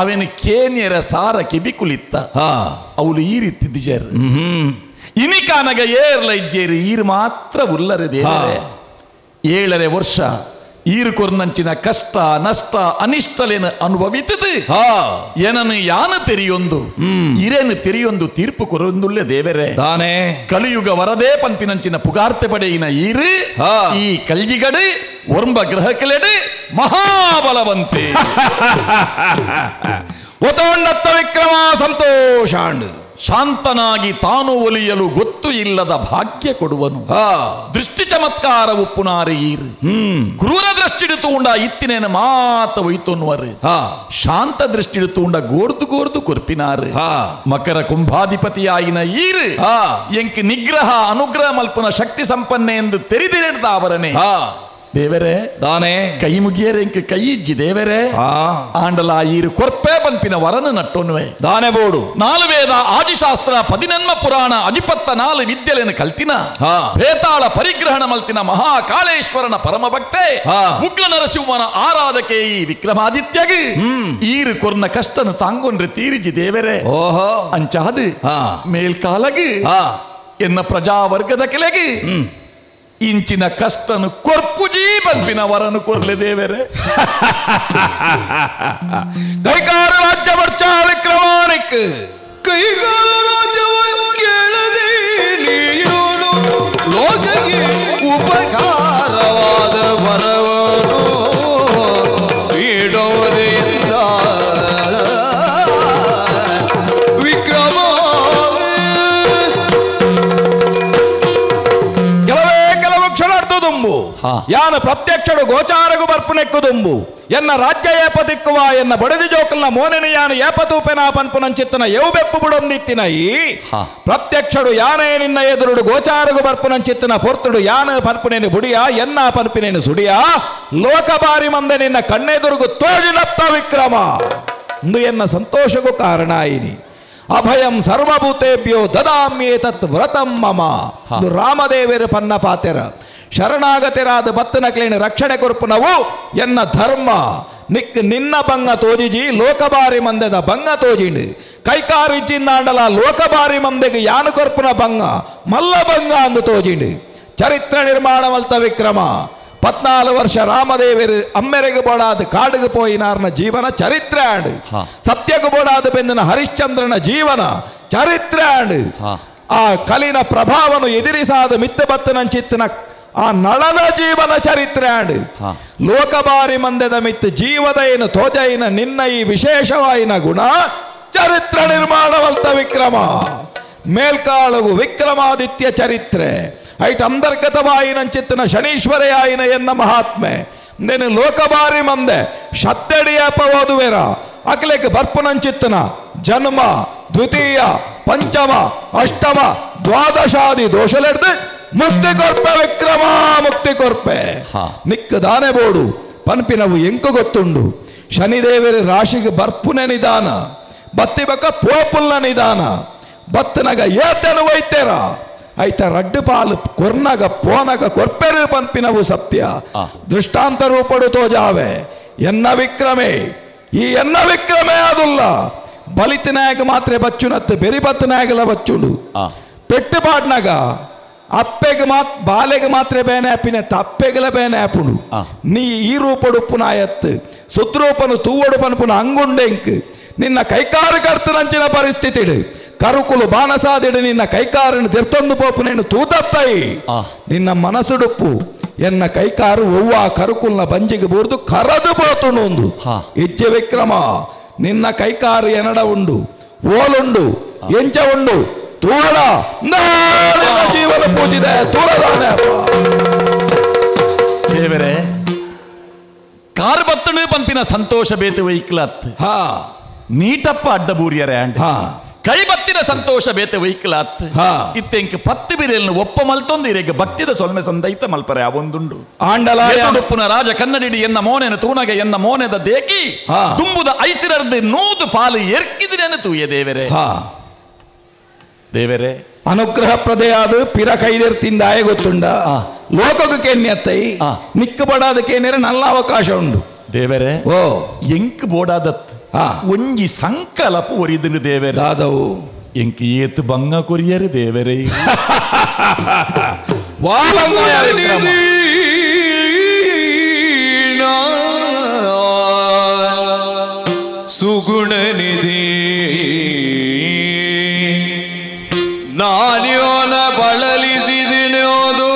ಅವನು ಕೇನ್ಯರ ಸಾರ ಕಿಬಿಕುಲಿತ್ತ ಅವಳು ಈ ರೀತಿ ದಿಜರ್ ಇನಿಕಾನಗ ಏರ್ಲ ಇಜ್ಜೇರಿ ಈರು ಮಾತ್ರ ಉಲ್ಲರೆ ದೇವರೇ. 7 ವರ್ಷ ಈರು ಕೊರ್ನಂಚಿನ ಕಷ್ಟ ನಷ್ಟ ಅನಿಷ್ಟಲೇನು ಅನುಭವಿತದು ಏನನ್ನು ಯಾನ ತೆರಿಯೊಂದು ಇರೇನು ತೆರಿಯೊಂದು ತೀರ್ಪು ಕೊರೊಂದುಳ್ಳೆ ದೇವರೇ. ತಾನೇ ಕಲಿಯುಗ ವರದೇ ಪಂಪಿನಂಚಿನ ಪುಗಾರ್ತೆ ಪಡೆಯಿನ ಈರು ಈ ಕಲ್ಜಿಗಡು ವರ್ಮ ಗ್ರಹಕಲೆಡು ಮಹಾಬಲವಂತೆ ಒತೊಂಡತ್ತ ವಿಕ್ರಮ ಸಂತೋಷಾಂಡು ಶಾಂತನಾಗಿ ತಾನು ಒಲಿಯಲು ಗೊತ್ತು ಇಲ್ಲದ ಭಾಗ್ಯ ಕೊಡುವನು. ದೃಷ್ಟಿ ಚಮತ್ಕಾರ ಉಪ್ಪುನಾರಿ ಈರು ಕ್ರೂರ ದೃಷ್ಟಿ ತೂಂಡ ಇತ್ತಿನೇನ ಮಾತ ಒಯ್ತೊನ್ವರ್ ಶಾಂತ ದೃಷ್ಟಿ ತೂಂಡ ಗೋರ್ದು ಕೊರ್ಪಿನಾರು ಮಕರ ಕುಂಭಾಧಿಪತಿಯಾಯಿನ ಈರು ಎಂಕ್ ನಿಗ್ರಹ ಅನುಗ್ರಹ ಮಲ್ಪನ ಶಕ್ತಿ ಸಂಪನ್ನೆ ಎಂದು ತೆರೆದಿರಿದ ಅವರನೆ ದೇವರೇ. ದಾನೆ ಕೈ ಮುಗಿಯರೆ ಎಂಕ್ ಕೈ ಇಜ್ಜಿ ದೇವರೇ. ಆಂಡಲ ಈರು ಕೊರ್ಪೆ ಪಂಪಿನ ವರನ ನಟ್ಟೊನ್ವೆ ದಾನೆ ಬೋಡು 4 ವೇದ ಆದಿಶಾಸ್ತ್ರ 14 ಪುರಾಣ 24 ವಿದ್ಯೆಲೆನ ಕಲ್ತಿನ ಬೇತಾಳ ಪರಿಗ್ರಹಣ ಮಲ್ತಿನ ಮಹಾಕಾಳೇಶ್ವರನ ಪರಮ ಭಕ್ತೆ ಉಗ್ರ ನರಸಿಂಹನ ಆರಾಧಕೆ ಈ ವಿಕ್ರಮಾದಿತ್ಯಗೆ ಈರು ಕೊರ್ನ ಕಷ್ಟನು ತಾಂಗೊಂಡ್ರೆ ತೀರಿಜಿ ದೇವರೇ. ಓಹೋ ಅಂಚಾದು ಮೇಲ್ಕಾಲಗೆ ಎನ್ನ ಪ್ರಜಾವರ್ಗದ ಕೆಳಗೆ ಇಂಚಿನ ಕಷ್ಟನು ಕೊರ್ಪುಜಿ ಪಂಪಿನ ವರನು ಕೊರ್ಲೆ ದೇವರೇ. ಕೈಕಾರ ರಾಜ್ಯ ವರ್ಚ ವಿಕ್ರಮಾನಿಕ್ ಕೈಗಾಲ ರಾಜವ ಕೇಳದೆ ನೀಯೋನು ಲೋಕಕ್ಕೆ ಉಪಕಾರವಾದ ವರವನು ನೀಡುವುದೆಂದ ವಿಕ್ರಮ. ಯಾನ ಪ್ರತ್ಯಕ್ಷಡು ಗೋಚಾರಗು ಬರ್ಪುನೆಕ್ಕುದುಂಬು ಎನ್ನ ರಾಜ್ಯ ಏಪತಿಕ್ಕುವ ಎನ್ನ ಬಡದಿ ಜೋಕಲ್ನ ಮೋನೆನ ಯಾನ ಏಪತೂಪೆನ ಪನ್ಪುನಂಚಿತ್ತನ ಎವು ಬೆಪ್ಪು ಬಿಡೊಂದಿತ್ತಿನ ಈ ಪ್ರತ್ಯಕ್ಷಡು ಯಾನೇ ನಿನ್ನ ಎದುರುಡು ಗೋಚಾರಗು ಬರ್ಪುನಂಚಿತ್ತನ ಪೊರ್ತುಡು ಯಾನ ಪನ್ಪುನೇನು ಬುಡಿಯ ಎನ್ನ ಪನ್ಪಿನೇನು ಸುಡಿಯ ಲೋಕಬಾರಿ ಮಂದೆ ನಿನ್ನ ಕಣ್ಣೆದುರುಗು ತೋಜಿನಪ್ಪ ವಿಕ್ರಮ ಇಂದು ಎನ್ನ ಸಂತೋಷಗೂ ಕಾರಣ ಆಯಿನಿ. ಅಭಯಂ ಸರ್ವಭೂತೇಭ್ಯೋ ದದಾಮ್ಯೇತತ್ ವ್ರತಂ ಮಮ ರಾಮದೇವರ ಪನ್ನ ಪಾತೆರ ಶರಣಾಗತಿರಾದ ಬತ್ತನಕ್ಲೇನು ರಕ್ಷಣೆ ಕೊರ್ಪುನವು ಎನ್ನ ಧರ್ಮ ನಿಕ್ ನಿನ್ನ ಬಂಗ ತೋಜಿಜಿ ಲೋಕಬಾರಿ ಮಂದೆದ ಬಂಗ ತೋಜಿಂಡು ಕೈಕಾರಿಚ್ಚಿಂದಾಂಡಲ ಲೋಕಬಾರಿ ಮಂದೆಗೆ ಯಾನು ಕೊರ್ಪುನ ಬಂಗ ಮಲ್ಲ ಬಂಗ ಅಂದು ತೋಜಿಂಡು ಚರಿತ್ರ ನಿರ್ಮಾಣ ಮಲ್ತ ವಿಕ್ರಮ 14 ವರ್ಷ ರಾಮದೇವರು ಅಮ್ಮೆರೆಗೆ ಬೋಡಾದ ಕಾಡಿಗೆ ಪೋಯಿನಾರ್ನ ಜೀವನ ಚರಿತ್ರೆ ಆಂಡು ಸತ್ಯಕ್ಕೆ ಬೋಡಾದ ಬೆಂದಿನ ಹರಿಶ್ಚಂದ್ರನ ಜೀವನ ಚರಿತ್ರೆ ಆಂಡು ಆ ಕಲಿನ ಪ್ರಭಾವನು ಎದುರಿಸಾದ ಮಿತ್ತ ಬತ್ತನಂಚಿತ್ತಿನ ಆ ನಳನ ಜೀವನ ಚರಿತ್ರೆ ಆಂಡು ಲೋಕಬಾರಿ ಮಂದೆದ ಮಿತ್ತ ಜೀವದೈನ ತೋಜೈನ ನಿನ್ನ ಈ ವಿಶೇಷವಾಯಿನ ಗುಣ ಚರಿತ್ರ ನಿರ್ಮಾಣವಲ್ತ ವಿಕ್ರಮ ಮೇಲ್ಕಾಳಗು ವಿಕ್ರಮಾದಿತ್ಯ ಚರಿತ್ರೆ ಐಟ್ ಅಂತರ್ಗತವಾಯಿನಂಚಿತ್ತಿನ ಶನೀಶ್ವರೆಯಾಯಿನ ಎನ್ನ ಮಹಾತ್ಮೆ ನೆನು ಲೋಕಬಾರಿ ಮಂದೆ ಶದ್ದಡಿಯಪ್ಪ ಓದುವೆರ ಅಕ್ಲೆಗೆ ಬರ್ಪುನಂಚಿತ್ತನ ಜನ್ಮ ದ್ವಿತೀಯ ಪಂಚಮ ಅಷ್ಟಮ ದ್ವಾದಶಾದಿ ದೋಷಲೆಡ್ದು ಮುಕ್ತಿ ಕೊರ್ಪೆ ವಿಕ್ರಮ ಮುಕ್ತಿ ಕೊರ್ಪೆ ನಿಕ್ಕ ದಾನೆ ಬೋಡು ಪನ್ಪಿನವು ಎಂಕು ಗೊತ್ತುಂಡು ಶನಿದೇವರ ರಾಶಿಗೆ ಬರ್ಪುನೆ ನಿಧಾನ ಬತ್ತಿ ಬಕ್ಕ ಪೋಪುಲ್ನ ನಿಧಾನ ಬತ್ತನಗ ಏತನು ವೈತ್ಯರ ಐತ ರಡ್ಡು ಪಾಲು ಕೊರ್ನಗ ಪೋನಗ ಕೊರ್ಪೆರು ಪನ್ಪಿನವು ಸತ್ಯ ದೃಷ್ಟಾಂತ ರೂಪಡು ತೋಜಾವೆ ಎನ್ನ ವಿಕ್ರಮೆ ಈ ಎನ್ನ ವಿಕ್ರಮೆ ಅದುಲ್ಲ ಬಲಿತನಾಗ ಮಾತ್ರ ಬಚ್ಚುನತ್ತು ಬೆರಿ ಬತ್ತನಾಗಲ ಬಚ್ಚುಂಡು ಪೆಟ್ಟು ಪಾಡ್ನಾಗ ಅಪ್ಪೆಗೆ ಬಾಲೆಗೆ ಮಾತ್ರ ಬೇನೆ ಆಪಿನ ತಪ್ಪೆಗಲ ಬೇನೆ ಆಪುಡು ನೀ ಈ ರೂಪಡು ಪುನಾಯತ್ತು ಸುದ್ರೂಪನು ತೂವಡು ಪನ್ಪುನ ಅಂಗುಂಡೆಂಕ್ ನಿನ್ನ ಕೈಕಾರು ಕರ್ತನಂಚಿನ ಪರಿಸ್ಥಿತಿ ಕರುಕುಲು ಬಾನಸಾದಿಡು ನಿನ್ನ ಕೈಕಾರನ್ನು ತಿರ್ತೊಂದು ಪೋಪುನೇನು ತೂತತ್ತೈ ನಿನ್ನ ಮನಸುಡುಪ್ಪು ಎನ್ನ ಕೈಕಾರು ಒವ್ವ ಕರುಕುಲ್ನ ಬಂಜಿಗೆ ಬೂರ್ದು ಕರದು ಪೋತುಂಡು ಒಂದು ಇಜ್ಜೆ ವಿಕ್ರಮ ನಿನ್ನ ಕೈಕಾರು ಎನಡ ಉಂಡು ಓಲುಂಡು ಎಂಚ ಉಂಡು ತೂಳ ಜೀವನ ಪೂಜಿದೆ ತೂಳದಾನೆ ದೇವರೇ ಕಾರ್ ಬತ್ತಣು ಪಂಪಿನ ಸಂತೋಷ ಬೇತು ವೈಕ್ಲಾತ್ ನೀಟಪ್ಪ ಅಡ್ಡಬೂರಿಯರೆ ಅಂಡ್ ಕೈ ಬತ್ತಿನ ಸಂತೋಷ ಬೇತೆ ವೈಕ್ಲಾತ್ ಇತ್ತೆಂಕ್ ಪತ್ತು ಬಿರಿಯಲ್ನ ಒಪ್ಪ ಮಲ್ತೊಂದು ಇರೆಗೆ ಭಕ್ತಿದ ಸೊಲ್ಮೆ ಸಂದೈತ ಮಲ್ಪರೆ ಅವೊಂದುಂಡು ಆಂಡಲಾಯಪ್ಪನ ರಾಜ ಕನ್ನಡಿಡಿ ಎನ್ನ ಮೋನೆನ ತೂನಗೆ ಎನ್ನ ಮೋನೆದ ದೇಕಿ ತುಂಬುದ ಐಸಿರರ್ದು ನೂದು ಪಾಲು ಎರ್ಕಿದಿರೇನು ತೂಯೆ ದೇವರೇ ದೇವರೇ ಅನುಗ್ರಹ ಪ್ರದೆಯಾದ ಪಿರ ಕೈದೆರ್ತಿಂದಾಯ ಗೊತ್ತುಂಡ ಲೋಕಕ್ಕೆ ಕೆನ್ಯತ್ತೈ ನಿಕ್ಕ ಬಡಾದಕ್ಕೇನೇರ ನಲ್ಲ ಅವಕಾಶ ಉಂಡು ದೇವರೇ ಓ ಎಂಕ್ ಬೋಡಾದತ್ ಒಂಜಿ ಸಂಕಲಪ ಒರಿದನು ದೇವರೇ ದಾದವು ಎಂಕ್ ಏತು ಬಂಗ ಕೊರಿಯರು ದೇವರೇ ಸುಗುಣ ನಿಧಿ ನಾನ್ಯೋನ ಬಳಲಿಸಿದಿನೋದು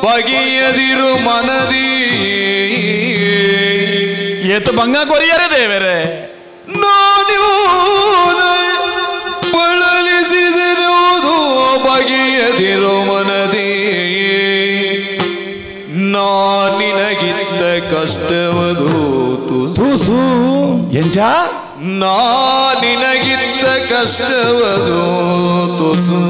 ಬಗೆಯದಿರು ಮನದಿ ಏತು ಬಂಗ ಕೊರಿಯರು ದೇವರೇ ನಾನ್ಯೋನ ಬಳಲಿಸಿದಿನೋದು ಬಗೆಯದಿರು ಮನದಿ ನಾನಿನಗಿದ್ದ ಕಷ್ಟವದು ತುಸು ಎಂಜ ನಾನಿನಗಿದ್ದ ಕಷ್ಟವದು ತುಸು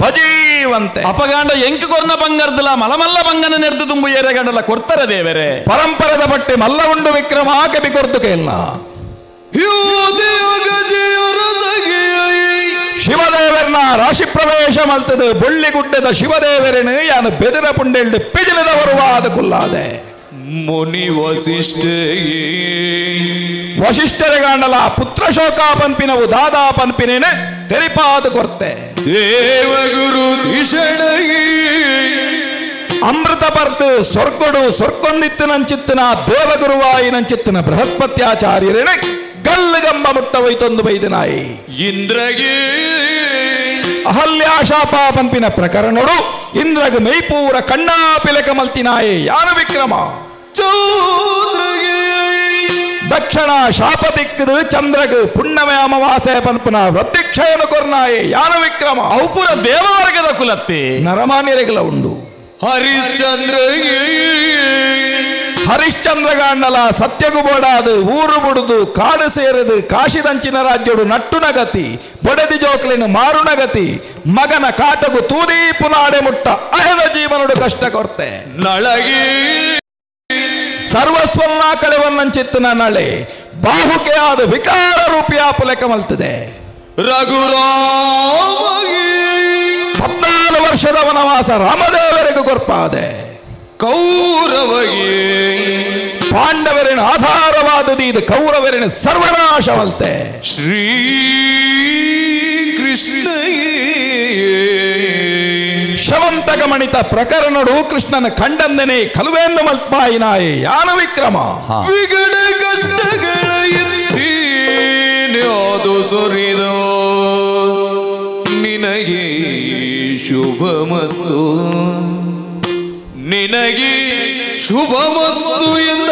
ಭಜೀವಂತೆ ಅಪಗಾಂಡ ಎಂಕು ಕೊರ್ನ ಬಂಗಾರದಲ್ಲ ಮಲಮಲ್ಲ ಬಂಗನ ನೆರೆದು ತುಂಬು ಏರೆಗಂಡಲ ಕೊಡ್ತಾರೆ ದೇವರೇ ಪರಂಪರದ ಬಟ್ಟೆ ಮಲ್ಲ ಉಂಡು ವಿಕ್ರಮ ಕಬಿ ಕೊರ್ದು ಕೇಳ್ನ ಶಿವದೇವರನ ರಾಶಿ ಪ್ರವೇಶ ಮಲ್ತದ ಬೊಳ್ಳಿಗುಡ್ಡದ ಶಿವದೇವರನು ಯಾನು ಬೆದರ ಪುಂಡೆಲ್ಡು ಪಿಜಿಲದ ಬರುವಾದ ಕುಲ್ಲಾದೆ ಮುನಿ ವಶಿಷ್ಠರೆಗಾಂಡಲ ಪುತ್ರ ಶೋಕ ಪನ್ಪಿನವು ದಾದಾ ಪನ್ಪಿನೇನೆ ತೆರಿಪಾದ ಕೊರ್ತೆ ದೇವಗುರು ದಿಶಣಗಿ ಅಮೃತ ಬರ್ದು ಸ್ವರ್ಗೊಡು ಸ್ವರ್ಗೊಂದಿತ್ತಿನಂಚಿತ್ತಿನ ದೇವಗುರುವಾಯಿನಂಚಿತ್ತಿನ ಬೃಹಸ್ಪತ್ಯಾಚಾರ್ಯರೇನೆ ಗಲ್ಲುಗಂಬ ಮುಟ್ಟ ವೈತೊಂದು ಬೈದಿನಾಯಿ ಇಂದ್ರಗೆ ಅಹಲ್ಯಾಶಾಪ ಪಂಪಿನ ಪ್ರಕರಣಗಳು ಇಂದ್ರಗ ಮೈಪೂರ ಕಣ್ಣಾಪಿಲಕ ಮಲ್ತಿನಾಯೇ ಯಾನು ವಿಕ್ರಮ ಚೌದ್ರಗೆ ದಕ್ಷಿಣ ಶಾಪ ದಿಕ್ಕದು ಚಂದ್ರಗ ಪುಣ್ಯಮಯ ಅಮಾವಾಸ್ಯ ಪನ್ಪುನ ವೃತ್ತಿಕ್ಷಯನು ಕೊರ್ನಾಯೇ ಯಾನು ವಿಕ್ರಮ ಔಪುರ ದೇವವರ್ಗದ ಕುಲತ್ತೆ ನರಮಾನ್ಯರೆಗಳ ಉಂಡು ಹರಿಶ್ಚಂದ್ರಗೆ ಹರಿಶ್ಚಂದ್ರಗಾಂಡಲ ಸತ್ಯಗು ಬೋಡಾದು ಊರು ಬುಡುದು ಕಾಡು ಸೇರದು ಕಾಶಿದಂಚಿನ ರಾಜ್ಯಡು ನಟ್ಟುನಗತಿ ಬೊಡೆದಿ ಜೋಕ್ಲಿನ ಮಾರುನಗತಿ ಮಗನ ಕಾಟಗು ತೂದಿ ಪುನಾಡೆ ಮುಟ್ಟ ಅಹದ ಜೀವನಡು ಕಷ್ಟ ಕೊರ್ತೆ ನಳಗಿ ಸರ್ವಸ್ವನ್ನ ಕಳೆವನ್ನಂಚಿತ್ತನ ನಳೆ ಬಾಹುಕೆ ಆದ ವಿಕಾರ ರೂಪಿಯ ಪುಲೆಕ ಮಲ್ತದೆ ರಘುರಾಮ 14 ವರ್ಷದ ವನವಾಸ ರಾಮದೇವರಿಗೂ ಕೊರ್ಪಾದೆ ಕೌರವಗೆ ಪಾಂಡವರಿನ ಆಧಾರವಾದುದು ಇದು ಕೌರವರಿನ ಸರ್ವನಾಶವಲ್ತೆ. ಶ್ರೀ ಕೃಷ್ಣ ಶವಂತ ಗಮನಿತ ಪ್ರಕರಣಡು ಕೃಷ್ಣನ ಖಂಡಂದನೆ ಕಲುವೆಂದು ಮಲ್ಪಾಯಿನಾಯೆ ಯಾನ ವಿಕ್ರಮ ವಿಗಡ ಗಡ್ಡಗಳ ಎತ್ತಿನ್ಯಾದು ಸುರಿದೋ ನಿನಗೆ ಶುಭಮಸ್ತು ನಿನಗೆ ಶುಭಮಸ್ತು ಎಂದ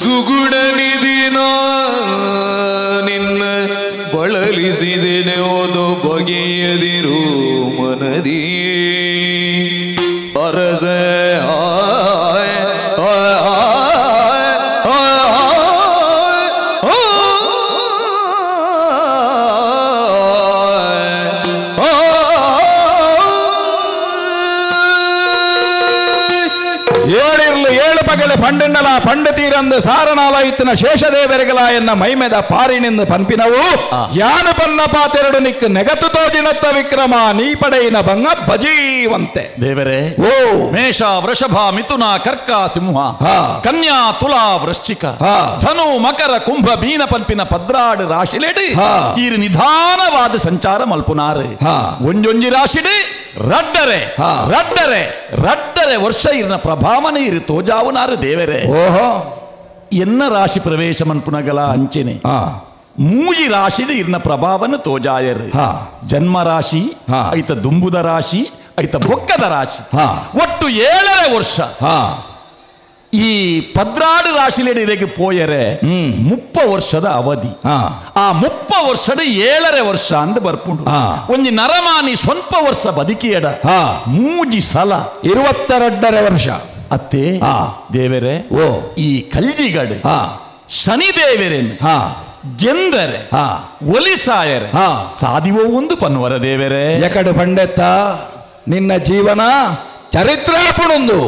ಸುಗುಣ ನಿಧಿನ ನಿನ್ನ ಬಳಲಿಸಿದೆನೆ ಓದು ಬಗೆಯದಿರು ಮನದಿ ಅರಸ ಪಂಡಿನಲ ಪಂಡಿತೀರಂದು ಸಾರನಾಲಯಿತ್ತಿನ ಶೇಷದೇವರಿಗಲ ಎನ್ನ ಮೈಮೆದ ಪಾರಿನಿಂದ ಪಂಪಿನವು ಯಾನು ಪನ್ನ ಪಾತೆರಡು ನಿಕ್ ನೆಗತು ತೋಜಿನತ್ತ ವಿಕ್ರಮ ನೀ ಪಡೆಯಿನ ಭಂಗ ಭಜೀವಂತೆ ದೇವರೇ. ಓ ಮೇಷ ವೃಷಭ ಮಿಥುನ ಕರ್ಕ ಸಿಂಹ ಕನ್ಯಾ ತುಲಾ ವೃಶ್ಚಿಕ ಧನು ಮಕರ ಕುಂಭ ಮೀನ ಪಂಪಿನ ಪದ್ರಾಡು ರಾಶಿಲೆಡು ಈರು ನಿಧಾನವಾದ ಸಂಚಾರ ಮಲ್ಪುನಾರು ಒಂಜೊಂಜಿ ರಾಶಿಡು ರಡ್ಡರೆ ರಡ್ಡರೆ ರಡ್ಡರೆ ವರ್ಷ ಇರಿನ ಪ್ರಭಾವನ ಇರು ತೋಜಾವುನಾರು ದೇವರೇ. ಓಹೋ ಎನ್ನ ರಾಶಿ ಪ್ರವೇಶ ಮನ್ಪುನಗಲ ಅಂಚೆನೆ ಮೂಜಿ ರಾಶಿದ ಇರಿನ ಪ್ರಭಾವನ ತೋಜಾಯರು. ಜನ್ಮ ರಾಶಿ ಐತ ದುಂಬುದ ರಾಶಿ ಐತ ಬೊಕ್ಕದ ರಾಶಿ ಒಟ್ಟು 7 ವರ್ಷ ಈ ಪದ್ರಾಡು ರಾಶಿಲೆಡೆಗೆ ಪೋಯರೆ 30 ವರ್ಷದ ಅವಧಿ. ಆ 30 ವರ್ಷದ 7 ವರ್ಷ ಅಂದ ಬರ್ಪುಂಡು ಒಂಜಿ ನರಮಾನಿ ಸ್ವಲ್ಪ ವರ್ಷ ಬದುಕಿಯಡ ಮೂಜಿ ಸಲ 22 ವರ್ಷ ಅತ್ತೆ ದೇವರೇ. ಓ ಈ ಕಲ್ಜಿಗಡ್ ಶನಿ ದೇವರೇನು ಗೆಂದರೆ ಒಲಿಸಾಯರೆ ಸಾದಿವೋ ಒಂದು ಪನ್ವರ ದೇವರೇ. ಎಕಡು ಪಂಡೆತ್ತ ನಿನ್ನ ಜೀವನ ಚರಿತ್ರ ಪುಣೊಂದು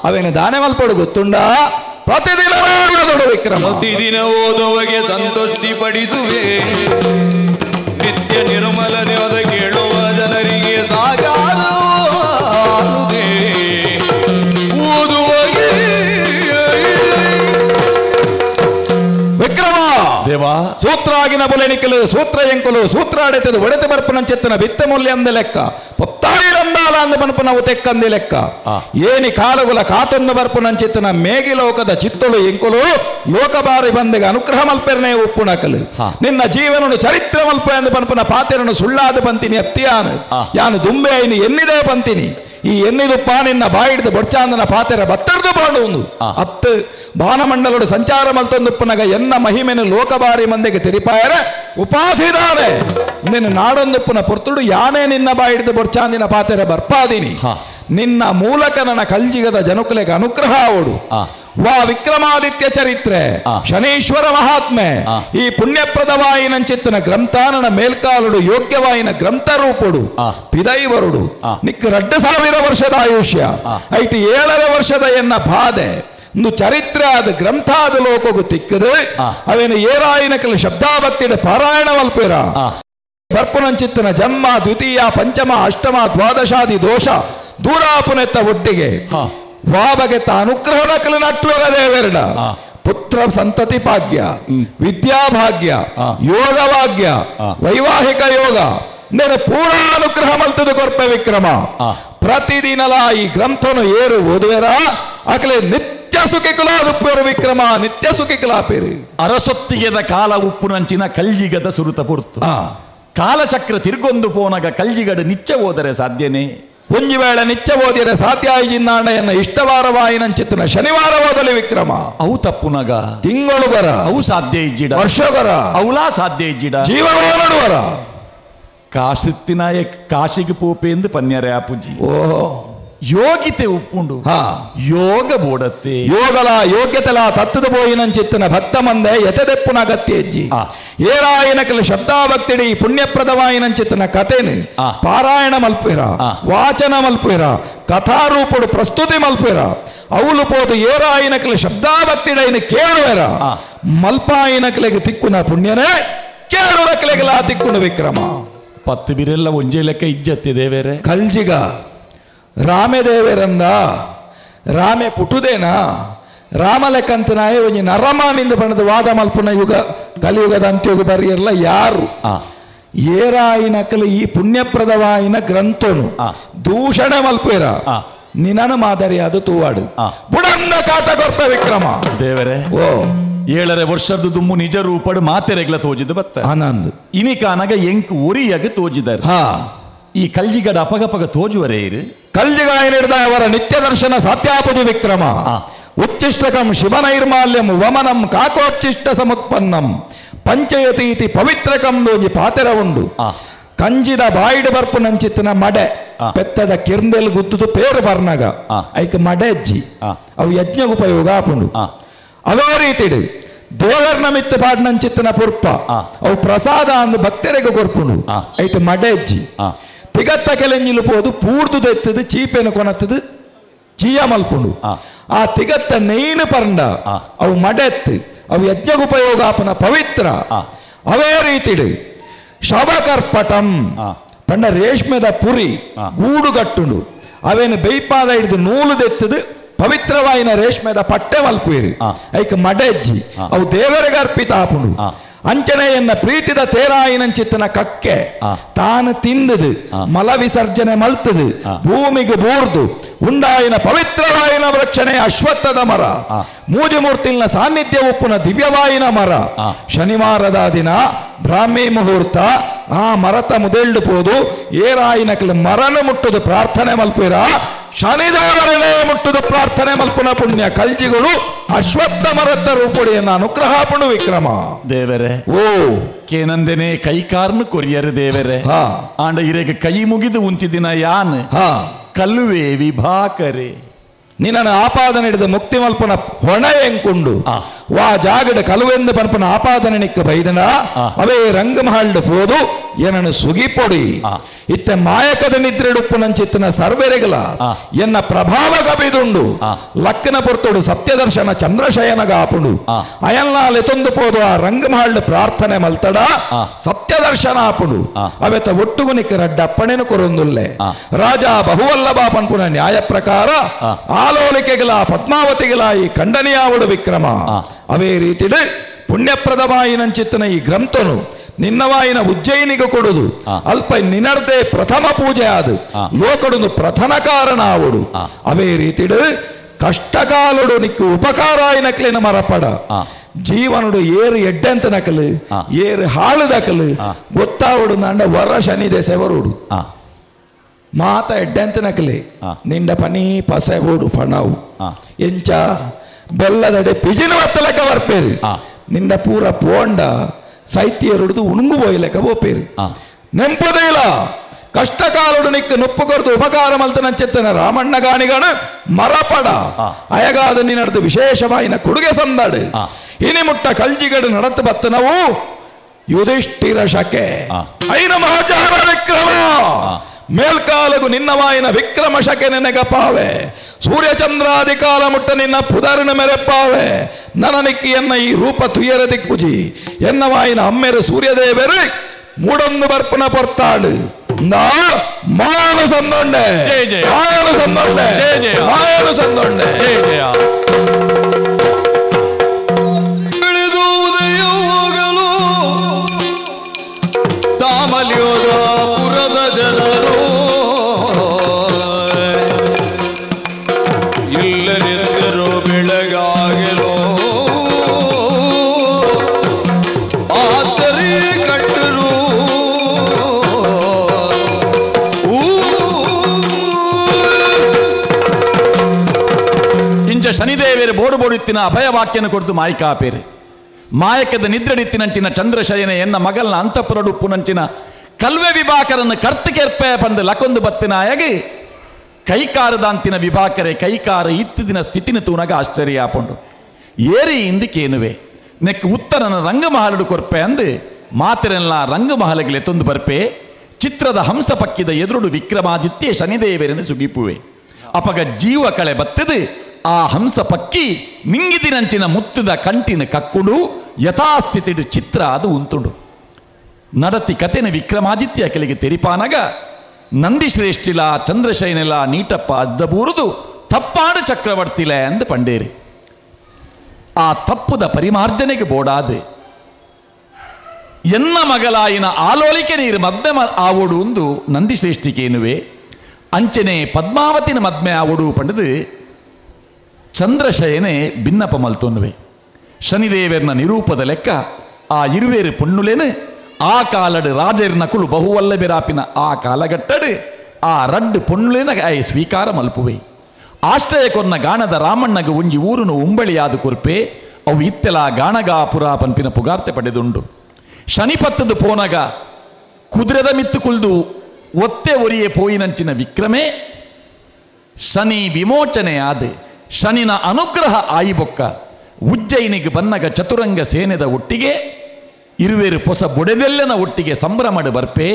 ಅವೇನು ದಾನೆ ಮಲ್ಪಡು ಗೊತ್ತುಂಡ ಪ್ರತಿದಿನ ವಿಕ್ರಮ ಪ್ರತಿದಿನ ಓದುವಗೆ ಸಂತುಷ್ಟಿ ಪಡಿಸುವೆ ನಿತ್ಯ ನಿರ್ಮಲ ದೇವದ ಕೇಳುವ ಜನರಿಗೆ ಸಾಕಾರುವುದೇ ಓದುವಗೆ ವಿಕ್ರಮ ದೇವಾ ಸೂತ್ರಾಗಿನ ಬುಲೆನಿಕಲು ಸೂತ್ರ ಎಂಕಲು ಸೂತ್ರ ಅಡೆತದು ಒಡೆತ ಬರ್ಪನಂಚೆತ್ತನ ಬಿತ್ತ ಮೂಲ್ಯ ಅಂದ ಲೆಕ್ಕ ಪೊತ್ತಾಯಿರಂದಾಲ ಅಂದ ಬನ್ಪನವು ತೆಕ್ಕಂದಿ ಲೆಕ್ಕ ಏನಿ ಕಾಲಗುಲ ಕಾತೊಂದು ಬರ್ಪನಂಚೆತ್ತನ ಮೇಗಿ ಲೋಕದ ಚಿತ್ತಳು ಎಂಕುಲು ಲೋಕಬಾರಿ ಬಂದೆಗೆ ಅನುಗ್ರಹ ಮಲ್ಪೆರನೆ ಉಪ್ಪುಣಕಲು ನಿನ್ನ ಜೀವನನು ಚರಿತ್ರ ಮಲ್ಪ ಎಂದು ಬನ್ಪನ ಪಾತೆರನು ಸುಳ್ಳಾದ ಪಂತಿನಿ ಅತ್ತಿಯಾನು ಯಾನು ದುಂಬೆ ಐನಿ ಎನ್ನಿದೆ ಪಂತಿನಿ ಈ ಎನ್ನಿದುಪ್ಪ ನಿನ್ನ ಬಾಯಿಡ್ದು ಬೊಡ್ಚಾಂದನ ಪಾತೆರ ಬತ್ತರ್ದು ಬಾಡುವುದು ಅತ್ತು ಬಾನಮಂಡಲುಡು ಸಂಚಾರ ಮಲ್ತೊಂದುಪ್ಪನಗ ಎನ್ನ ಮಹಿಮೆನು ಲೋಕಬಾರಿ ಮಂದಿಗೆ ತಿರಿಪಾಯರ ಉಪಾಧಿದಾನೆ ನಿನ್ನ ನಾಡೊಂದುಪ್ಪನ ಪುರ್ತುಡು ಯಾನೇ ನಿನ್ನ ಬಾಯಿಡ್ದು ಬೊಡ್ಚಾಂದಿನ ಪಾತೆರ ಬರ್ಪಾದಿನಿ ನಿನ್ನ ಮೂಲಕ ನನ್ನ ಕಲ್ಜಿಗದ ಜನುಕಲೆಗೆ ಅನುಗ್ರಹ ಅವಡು ವಾ ವಿಕ್ರಮಾದಿತ್ಯ ಚರಿತ್ರೆ ಶನೀಶ್ವರ ಮಹಾತ್ಮೆ ಈ ಪುಣ್ಯಪ್ರದವಾಯಿನಂಚಿತ್ತಿನ ಗ್ರಂಥ ನನ್ನ ಮೇಲ್ಕಾಲುಡು ಯೋಗ್ಯವಾಯಿನ ಗ್ರಂಥ ರೂಪುಡು ಪಿದೈವರುಡು ನಿಕ್ 2,000 ವರ್ಷದ ಆಯುಷ್ಯ ಐಟಿ 7 ವರ್ಷದ ಎನ್ನ ಬಾಧೆ ಒಂದು ಚರಿತ್ರೆ ಆದ ಗ್ರಂಥ ಆದ ಲೋಕಗು ತಿಕ್ಕದು ಅವೇನು ಏರಾಯಿನಕಲು ಶಬ್ದಾಭಕ್ತಿಡ ಪಾರಾಯಣ ಮಲ್ಪೇರ ಬರ್ಪುನಂಚಿತ್ತಿನ ಜನ್ಮ ದ್ವಿತೀಯ ಪಂಚಮ ಅಷ್ಟಮ ದ್ವಾದಶಾದಿ ದೋಷ ದೂರಾಪುನೆತ್ತ ಒಟ್ಟಿಗೆ ವಾಬಗೆತ್ತ ಅನುಗ್ರಹ ನಕಲು ನಟ್ಟುವರ ದೇವೆರಡ ಪುತ್ರ ಸಂತತಿ ಭಾಗ್ಯ ವಿದ್ಯಾಭಾಗ್ಯ ಯೋಗ ಭಾಗ್ಯ ವೈವಾಹಿಕ ಯೋಗ ನೇನು ಪೂರಾ ಅನುಗ್ರಹ ಮಲ್ತದು ಕೊರ್ಪೆ ವಿಕ್ರಮ ಪ್ರತಿದಿನಲ ಈ ಗ್ರಂಥನು ಏರು ಓದುವೆರ ಅಕಲೆ ನಿತ್ಯ ಸುಖಿಕುಲ ಉಪ್ಪೇರು ವಿಕ್ರಮ ನಿತ್ಯ ಸುಖಿಕುಲಾಪೇರಿ ಅರಸೊತ್ತಿಗೆದ ಕಾಲ ಉಪ್ಪುನಂಚಿನ ಕಲ್ಜಿಗದ ಸುರುತ ಪುರ್ತು ಕಾಲಚಕ್ರ ತಿರುಗೊಂದು ಪೋನಗ ಕಲ್ಜಿಗಡ ನಿಚ್ಚ ಓದರೆ ಸಾಧ್ಯನೇ ಒಂಜಿ ವೇಳೆ ನಿಚ್ಚ ಓದಿದರೆ ಸಾಧ್ಯ ಆಯ್ಜಿನ್ನಾಣೆಯನ್ನ ಇಷ್ಟವಾರವಾಯಿನಂಚಿತ್ತಿನ ಶನಿವಾರ ಓದಲಿ ವಿಕ್ರಮ ಅವು ತಪ್ಪುನಗ ತಿಂಗಳುಗರ ಅವು ಸಾಧ್ಯ ಇಜ್ಜಿಡ ವರ್ಷಗರ ಅವಲಾ ಸಾಧ್ಯ ಇಜ್ಜಿಡ ಜೀವನ ನಡುವರ ಕಾಸಿತ್ತಿನ ಕಾಶಿಗೆ ಪೋಪೆ ಎಂದು ಪನ್ಯರೆ ಆಪುಜಿ ಓಹೋ ಯೋಗಿತೆ ಉಪ್ಪುಂಡು ಯೋಗ ಬೋಡತ್ತೆ ಯೋಗಲ ಯೋಗ್ಯತೆಲ ತತ್ತದ ಬೋಯಿನಂಚಿತ್ತಿನ ಭಕ್ತ ಮಂದೆ ಎತೆದೆಪ್ಪುನ ಅಗತ್ಯ ಹೆಜ್ಜಿ ಏರಾಯನಕಲು ಶಬ್ದಾಭಕ್ತಿಡಿ ಪುಣ್ಯಪ್ರದವಾಯಿನಂಚಿತ್ತಿನ ಕಥೆನು ಪಾರಾಯಣ ಮಲ್ಪೇರ ವಾಚನ ಮಲ್ಪೇರ ಕಥಾರೂಪಡು ಪ್ರಸ್ತುತಿ ಮಲ್ಪೇರ ಅವಳು ಪೋದು ಏರಾಯನಕಲು ಶಬ್ದಾಭಕ್ತಿಡೈನ ಕೇಳುವೆರ ಮಲ್ಪಾಯಿನಕಲೆಗೆ ತಿಕ್ಕುನ ಪುಣ್ಯನೇ ಕೇಳುವಕಲೆಗೆಲ್ಲ ತಿಕ್ಕುನ ವಿಕ್ರಮ 10 ಬಿರೆಲ್ಲ ಒಂಜೆ ಲೆಕ್ಕ ಇಜ್ಜತ್ತೆ ದೇವೇರೆ ಕಲ್ಜಿಗ ರಾಮದೇವರಂದ ರಾಮೆ ಪುಟುದೇನಾ ರಾಮಲೆಕ್ಕಂತನಾಯ ಒಂಜಿ ನರಮಾನಿಂದ ಬಣ್ಣದ ವಾದ ಮಲ್ಪುನ ಯುಗ ಕಲಿಯುಗದ ಅಂತ್ಯುಗ ಬರಿಯರ್ಲ ಯಾರು ಏರಾಯಿನಕಲು ಈ ಪುಣ್ಯಪ್ರದವಾಯಿನ ಗ್ರಂಥನು ದೂಷಣ ಮಲ್ಪೇರ ನಿನನ ಮಾದರಿ ಅದು ತೂವಾಡು ಬುಡಂದ ಕಾಟ ಕೊರ್ಪ ವಿಕ್ರಮ ದೇವರೇ ಓ 7 ವರ್ಷದ ದುಮ್ಮು ನಿಜ ರೂಪಡು ಮಾತೆರೆಗ್ಲ ತೋಜಿದ್ದು ಬತ್ತ ಆನಂದ್ ಇನಿಕಾನಗ ಎಂಕ್ ಒರಿಯಾಗ ತೋಜಿದಾರೆ ಈ ಕಲ್ಜಿಗಡ ಅಪಗಪಗ ತೋಜುವರೇ ಇರು ಕಲ್ಜಿಗಾಯ ಹಿಡಿದ ಅವರ ನಿತ್ಯ ದರ್ಶನ ಸಾತ್ಯಾಪದಿ ವಿಕ್ರಮ ಉಚ್ಚಿಷ್ಟಕಂ ಶಿವನೈರ್ಮಾಲ್ಯಂ ವಮನಂ ಕಾಕೋಚ್ಚಿಷ್ಟ ಸಮುತ್ಪನ್ನಂ ಪಂಚಯತೀತಿ ಪವಿತ್ರಕಂ ದೋಜಿ ಪಾತೆರ ಉಂಡು ಕಂಜಿದ ಬಾಯಿಡು ಬರ್ಪು ನಂಚಿತ್ತಿನ ಮಡೆ ಪೆತ್ತದ ಕಿರ್ಂದೆಲ್ ಗುದ್ದುದು ಪೇರು ಬರ್ನಗ ಐಕ್ ಮಡೆ ಅಜ್ಜಿ ಅವು ಯಜ್ಞ ಉಪಯೋಗ ಆಪುಂಡು ಅವೇ ರೀತಿಡು ದೇವರ್ನ ಮಿತ್ತು ಪಾಡ್ನಂಚಿತ್ತಿನ ಪುರ್ಪ ಅವು ಪ್ರಸಾದ ಅಂದು ಭಕ್ತರಿಗೆ ಕೊರ್ಪುಂಡು ಐಟ್ ಮಡೆ ಅಜ್ಜಿ ತಿಗತ್ತ ಕೆಲೆಂಜಿಲು ಪೋದು ಪೂರ್ದು ದೆತ್ತದು ಚೀಪೆನು ಕೊನತ್ತದು ಚೀಯ ಮಲ್ಪುಂಡು ಆ ತಿಗತ್ತ ನೇನು ಪರ್ಂಡ ಅವು ಮಡೆತ್ತು ಅವು ಯಜ್ಞ ಉಪಯೋಗ ಆಪನ ಪವಿತ್ರ ಅವೇ ರೀತಿಡು ಶವಕರ್ಪಟಂ ಪಂಡ ರೇಷ್ಮೆದ ಪುರಿ ಗೂಡು ಕಟ್ಟುಂಡು ಅವೇನು ಬೈಪಾದ ಹಿಡಿದು ನೂಲು ದೆತ್ತದು ಪವಿತ್ರವಾಯಿನ ರೇಷ್ಮೆದ ಪಟ್ಟೆ ಮಲ್ಪುಯಿರು ಐಕ್ ಮಡೆಜ್ಜಿ ಅವು ದೇವರಿಗೆ ಅರ್ಪಿತ ಆಪುಂಡು ಅಂಚನೆಯನ್ನ ಪ್ರೀತಿದ ತೇರಾಯಿನಂಚಿತ್ತನ ಕಕ್ಕೆ ತಾನು ತಿಂದದು ಮಲ ವಿಸರ್ಜನೆ ಮಲ್ತದು ಭೂಮಿಗೆ ಬೂರ್ದು ಉಂಡಾಯಿನ ಪವಿತ್ರವಾಯಿನ ವೃಕ್ಷಣೆ ಅಶ್ವತ್ಥದ ಮರ ಮೂಜಿಮೂರ್ತಿನ ಸಾನ್ನಿಧ್ಯ ಉಪ್ಪುನ ದಿವ್ಯವಾಯಿನ ಮರ ಶನಿವಾರದ ದಿನ ಬ್ರಾಹ್ಮಿ ಮುಹೂರ್ತ ಆ ಮರತ ಮುದೆಳ್ಳು ಪೋದು ಏರಾಯಿನಕಲ್ ಮರನು ಮುಟ್ಟುದು ಪ್ರಾರ್ಥನೆ ಮಲ್ಪಿರ ಶನಿದೇವರನೇ ಮುಟ್ಟುದು ಪ್ರಾರ್ಥನೆ ಮಲ್ಪುನ ಪುಣ್ಯ ಕಲ್ಜಿಗಳು ಅಶ್ವತ್ಥ ಮರದ ರೂಪುಡಿಯನ್ನ ಅನುಗ್ರಹ ಪುಣು ವಿಕ್ರಮ ದೇವರೇ ಓ ಕೇನಂದೆನೆ ಕೈಕಾರ್ನು ಕೊರಿಯರು ದೇವರೇ ಆಂಡ ಇರೆಗೆ ಕೈ ಮುಗಿದು ಉಂತಿದಿನ ಯಾನ್ ಕಲ್ಲುವೆ ವಿಭಾಕರೆ ನಿನ್ನ ಆಪಾದನೆ ಹಿಡಿದು ಮುಕ್ತಿ ಮಲ್ಪನ ಹೊಣೆ ಎಂಕುಂಡು ವಾ ಜಾಗಡ ಕಲುವೆಂದು ಪನ್ಪನ ಆಪಾದನೆ ನಿಕ್ಕ ಬೈದನ ಅವೇ ರಂಗಮಹಳ್ಳು ಪೋದು ಏನನ್ನು ಸುಗಿಪೊಡಿ ಇತ್ತ ಮಾಯಕದ ನಿದ್ರೆಡುಪ್ಪು ನಂಚಿತ್ತನ ಸರ್ವೆರೆಗಲ ಎನ್ನ ಪ್ರಭಾವ ಕಬಿದುಂಡು ಲಕ್ಕನ ಪೊರ್ತೋಡು ಸತ್ಯದರ್ಶನ ಚಂದ್ರಶಯನಗ ಆಪುಂಡು ಅಯಲ್ನಾಲೆ ತೊಂದು ಪೋದು ಆ ರಂಗಮಹಳ್ಳು ಪ್ರಾರ್ಥನೆ ಮಲ್ತಡ ಸತ್ಯದರ್ಶನ ಆಪುಂಡು ಅವೆತ ಒಟ್ಟುಗು ನಿಕ್ಕ ರಡ್ಡಪ್ಪಣೆನು ಕೊರೊಂದುಲ್ಲೆ ರಾಜ ಬಹುವಲ್ಲಭ ಪನ್ಪುನ ನ್ಯಾಯ ಪ್ರಕಾರ ಆಲೋಲಿಕೆಗಳ ಪದ್ಮಾವತಿಗಳ ಈ ಖಂಡನೀಯಾವಡು ವಿಕ್ರಮ ಅವೇ ರೀತಿಡು ಪುಣ್ಯಪ್ರದವಾಯಿನಂಚಿತ್ತನ ಈ ಗ್ರಂಥನು ನಿನ್ನವಾಯಿನ ಉಜ್ಜಯಿನಿಗೆ ಕೊಡುದು ಅಲ್ಪ ನಿನರ್ದೇ ಪ್ರಥಮ ಪೂಜೆ ಆದು ಲೋಕಡುನು ಪ್ರಥಮ ಕಾರಣ ಆವಡು ಅವೇ ರೀತಿಡು ಕಷ್ಟಕಾಲುಡು ನಿಕ್ಕು ಉಪಕಾರಾಯಿನಕ್ಲಿನ ಮರಪಡ ಜೀವನುಡು ಏರು ಎಡ್ಡೆಂತ ನಕಲು ಏರು ಹಾಳುದಕಲು ಗೊತ್ತಾವಡು ನಂಡ ವರ ಶನಿ ದೆಸೆವರುಡು ಮಾತ ಎಡ್ಡೆಂತ ನಕಲೆ ನಿಂಡ ಪನಿ ಪಸೆ ಓಡು ಪಣವು ಎಂಚ ಬೆಲ್ಲದಡೆ ಪಿಜಿನ ಒತ್ತಲೆಕ್ಕ ಬರ್ಪೇರು ನಿಂದ ಪೂರ ಪೋಂಡ ಸೈತ್ಯರುಡ್ದು ಉಣುಂಗು ಪೋಯ್ಲೆಕ್ಕ ಬೋಪೇರು ನೆಂಪುದಿಲ್ಲ ಕಷ್ಟಕಾಲುಡು ನಿಕ್ಕ ನುಪ್ಪು ಕೊರದು ಉಪಕಾರ ಮಲ್ತನಂಚೆತ್ತನ ರಾಮಣ್ಣ ಗಾಣಿಗಣ ಮರಪಡ ಅಯಗಾದ ನಿನ್ನಡ್ದು ವಿಶೇಷವಾಯಿನ ಕೊಡುಗೆ ಸಂದಾಡು ಇನಿ ಮುಟ್ಟ ಕಲ್ಜಿಗಡು ನಡತ್ತು ಬತ್ತನವು ಯುಧಿಷ್ಠಿರ ಶಕೆ ಐನ ಮಹಾಚಾರ ವಿಕ್ರಮ ಮೇಲ್ಕಾಲಗು ನಿನ್ನವಾಯಿನ ವಿಕ್ರಮ ಶಕೆ ನೆನೆಗಪಾವೆ ಸೂರ್ಯಚಂದ್ರಾದಿ ಕಾಲ ಮುಟ್ಟ ನಿನ್ನ ಪುದರಿನ ಮೆರೆಪ್ಪಾವೆ ನನ್ನ ನಿಕ್ಕಿಯನ್ನ ಈ ರೂಪ ತುಯರ ದಿಕ್ಕುಜಿ ಎನ್ನವಾಯಿನ ಅಮ್ಮೆರು ಸೂರ್ಯದೇವರು ಮೂಡೊಂದು ಬರ್ಪುನ ಪೊರ್ತಾಳು ಮಾನು ಸಂದೊಂಡೆ ಮಾನು ಸಂದೊಂಡೆ ಮಾನು ಸಂದೊಂಡೆ ತಾಮಲಿಯೋದ ಪುರದ ಜನರು ಇಲ್ಲರಿದ್ದರು ಬೆಳಗಾಗಲೋ ಆತರಿ ಕಟ್ಟರು ಇಂಚ ಶನಿದೇವೇರು ಬೋಡು ಬೋಡುತ್ತಿನ ಅಭಯವಾಕ್ಯನ ಕೊಡ್ದು ಮಾಯಿಕಾಪೇರೆ ಮಾಯಕದ ನಿದ್ರೆಡಿತ್ತಿನಂಚಿನ ಚಂದ್ರಶಯನ ಎನ್ನ ಮಗಲ್ನ ಅಂತಃಪುರಡುಪ್ಪುನಂಚಿನ ಕಲ್ವೆ ವಿಭಾಕರನ್ನು ಕರ್ತಕೆರ್ಪೆ ಬಂದು ಲಕೊಂದು ಬತ್ತಿನಾಯಗಿ ಕೈಕಾರದಾಂತಿನ ವಿಭಾಕರೆ ಕೈಕಾರ ಇತ್ತಿದಿನ ಸ್ಥಿತಿನ ತೂನಗ ಆಶ್ಚರ್ಯ ಆಪುಂಡು ಏರಿ ಇಂದಿಕೇನುವೆ ನೆಕ್ ಉತ್ತರನ ರಂಗಮಹಲಡು ಕೊರ್ಪೆ ಅಂದು ಮಾತಿರೆಲ್ಲ ರಂಗಮಹಲಗಿಲೆ ತೊಂದು ಬರ್ಪೆ ಚಿತ್ರದ ಹಂಸ ಪಕ್ಕಿದ ಎದುರುಡು ವಿಕ್ರಮಾದಿತ್ಯ ಶನಿದೇವರನ್ನು ಸುಗಿಪುವೆ ಅಪಗ ಜೀವ ಕಳೆ ಬತ್ತದು ಆ ಹಂಸ ಪಕ್ಕಿ ನಿಂಗಿದಿನಂಚಿನ ಮುತ್ತದ ಕಂಟಿನ ಕಕ್ಕುಡು ಯಥಾಸ್ಥಿತಿಡು ಚಿತ್ರ ಅದು ಉಂತುಂಡು ನಡತಿ ಕತೆನ ವಿಕ್ರಮಾದಿತ್ಯ ಕೆಲಿಗೆ ತೆರಿಪಾನಗ ನಂದಿಶ್ರೇಷ್ಠಿಲ ಚಂದ್ರಶೈನಿಲ ನೀಟಪ್ಪ ಅದ್ದಬೂರುದು ತಪ್ಪಾಡು ಚಕ್ರವರ್ತಿಲೆ ಅಂದು ಪಂಡೇರಿ. ಆ ತಪ್ಪುದ ಪರಿಮಾರ್ಜನೆಗೆ ಬೋಡಾದೆ ಎನ್ನ ಮಗಲಾಯಿನ ಆಲೋಲಿಕೆ ನೀರು ಮದ್ಮೆ ಆವೋಡು ಒಂದು ನಂದಿಶ್ರೇಷ್ಠಿಕೇನುವೆ ಅಂಚನೆ ಪದ್ಮಾವತಿನ ಮದ್ಮೆ ಆವೋಡು ಪಂಡದು ಚಂದ್ರಶಯನೆ ಭಿನ್ನಪ ಮಲ್ತೊನ್ನುವೆ. ಶನಿದೇವರ್ನ ನಿರೂಪದ ಲೆಕ್ಕ ಆ ಇರುವೇರು ಪೊಣ್ಣುಲೇನು ಆ ಕಾಲಡು ರಾಜರ್ನ ಕುಲು ಬಹುವಲ್ಲ ಬೆರಾಪಿನ ಆ ಕಾಲಘಟ್ಟಡು ಆ ರಡ್ಡು ಪೊಣ್ಣುಲೇನ ಆಯ್ ಸ್ವೀಕಾರ ಮಲ್ಪುವೆ. ಆಶ್ರಯ ಕೊನ್ನ ಗಾಣದ ರಾಮಣ್ಣಗ ಒಂಜಿ ಊರುನು ಉಂಬಳಿಯಾದ ಕುರ್ಪೆ ಅವು ಇತ್ತೆಲ ಗಾಣಗಾಪುರ ಪಂಪಿನ ಪುಗಾರ್ತೆ ಪಡೆದುಂಡು. ಶನಿಪತ್ತದು ಪೋನಗ ಕುದುರೆದ ಮಿತ್ತು ಕುಲ್ದು ಒತ್ತೆ ಒರಿಯೇ ಪೋಯಿನಂಚಿನ ವಿಕ್ರಮೆ ಶನಿ ವಿಮೋಚನೆ ಆದೆ ಶನಿನ ಅನುಗ್ರಹ ಆಯಿಬೊಕ್ಕ ಉಜ್ಜಯಿನಿಗೆ ಬನ್ನಗ ಚತುರಂಗ ಸೇನೆದ ಒಟ್ಟಿಗೆ ಇರುವೇರು ಪೊಸ ಬೊಡೆದೆಲ್ಲನ ಒಟ್ಟಿಗೆ ಸಂಭ್ರಮಡು ಬರ್ಪೆ.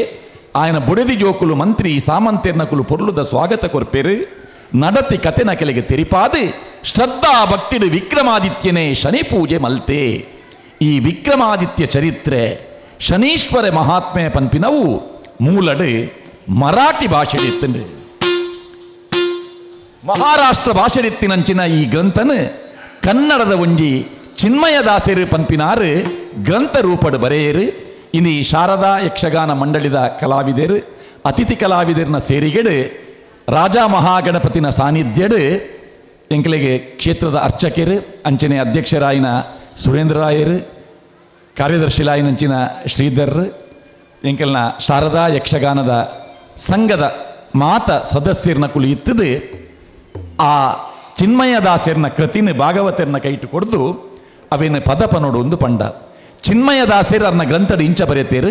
ಆಯನ ಬೊಡೆದಿ ಜೋಕುಲು ಮಂತ್ರಿ ಸಾಮಂತೆರ್ನಕುಲು ಪೊರ್ಲುದ ಸ್ವಾಗತ ಕೊರ್ಪೇರು. ನಡತಿ ಕತೆನ ಕೆಳಗೆ ತೆರಿಪಾದು ಶ್ರದ್ಧಾ ಭಕ್ತಿಡು ವಿಕ್ರಮಾದಿತ್ಯನೇ ಶನಿ ಪೂಜೆ ಮಲ್ತೆ. ಈ ವಿಕ್ರಮಾದಿತ್ಯ ಚರಿತ್ರೆ ಶನೀಶ್ವರ ಮಹಾತ್ಮೆ ಪನ್ಪಿನವು ಮೂಲಡು ಮರಾಠಿ ಭಾಷೆಡಿತ್ತಂಡು. ಮಹಾರಾಷ್ಟ್ರ ಭಾಷೆಡಿತ್ತಿನಂಚಿನ ಈ ಗ್ರಂಥನು ಕನ್ನಡದ ಒಂಜಿ ಚಿನ್ಮಯದಾಸರು ಪನ್ಪಿನಾರು ಗ್ರಂಥ ರೂಪಡು ಬರೆಯರು. ಇನ್ನು ಶಾರದಾ ಯಕ್ಷಗಾನ ಮಂಡಳಿದ ಕಲಾವಿದರು ಅತಿಥಿ ಕಲಾವಿದರನ್ನ ಸೇರಿಗೆಡು ರಾಜ ಮಹಾಗಣಪತಿನ ಸಾನ್ನಿಧ್ಯಡು ಎಂಕಲಿಗೆ ಕ್ಷೇತ್ರದ ಅರ್ಚಕರು ಅಂಚನೆ ಅಧ್ಯಕ್ಷರಾಯಿನ ಸುರೇಂದ್ರರಾಯರು ಕಾರ್ಯದರ್ಶಿಲಾಯಿನಂಚಿನ ಶ್ರೀಧರ್ ಎಂಕಲ್ನ ಶಾರದಾ ಯಕ್ಷಗಾನದ ಸಂಘದ ಮಾತ ಸದಸ್ಯರನ್ನ ಕುಲು ಇತ್ತದು ಆ ಚಿನ್ಮಯದಾಸರ್ನ ಕೃತಿನ ಭಾಗವತರ್ನ ಕೈಟು ಕೊಡ್ದು ಅವೇನು ಪದಪ ನೋಡು ಒಂದು ಪಂಡ. ಚಿನ್ಮಯದಾಸರು ಅರ್ನ ಗ್ರಂಥಡು ಇಂಚ ಬರೆತೇರು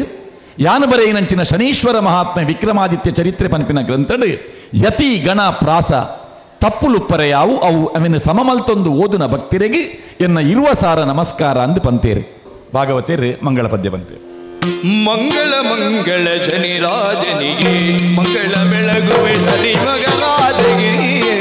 ಯಾನು ಬರೆಯಿನಂಚಿನ ಶನೀಶ್ವರ ಮಹಾತ್ಮ ವಿಕ್ರಮಾದಿತ್ಯ ಚರಿತ್ರೆ ಪಂಪಿನ ಗ್ರಂಥಡು ಯತಿ ಗಣ ಪ್ರಾಸ ತಪ್ಪುಲುಪ್ಪರೆ ಯಾವು ಅವು ಅವೇನು ಸಮಮಲ್ತೊಂದು ಓದುನ ಭಕ್ತಿರೆಗೆ ಎನ್ನ ಇರುವ ಸಾರ ನಮಸ್ಕಾರ ಅಂದು ಪಂತೇರು. ಭಾಗವತೇರು ಮಂಗಳ ಪದ್ಯ ಬಂತೇರು. ಮಂಗಳ ಮಂಗಳ ಶನಿ ರಾಜನಿಗೆ ಮಂಗಳ ಬೆಳಗುವೆ ಶನಿ ಮಗರಾಜನಿಗೆ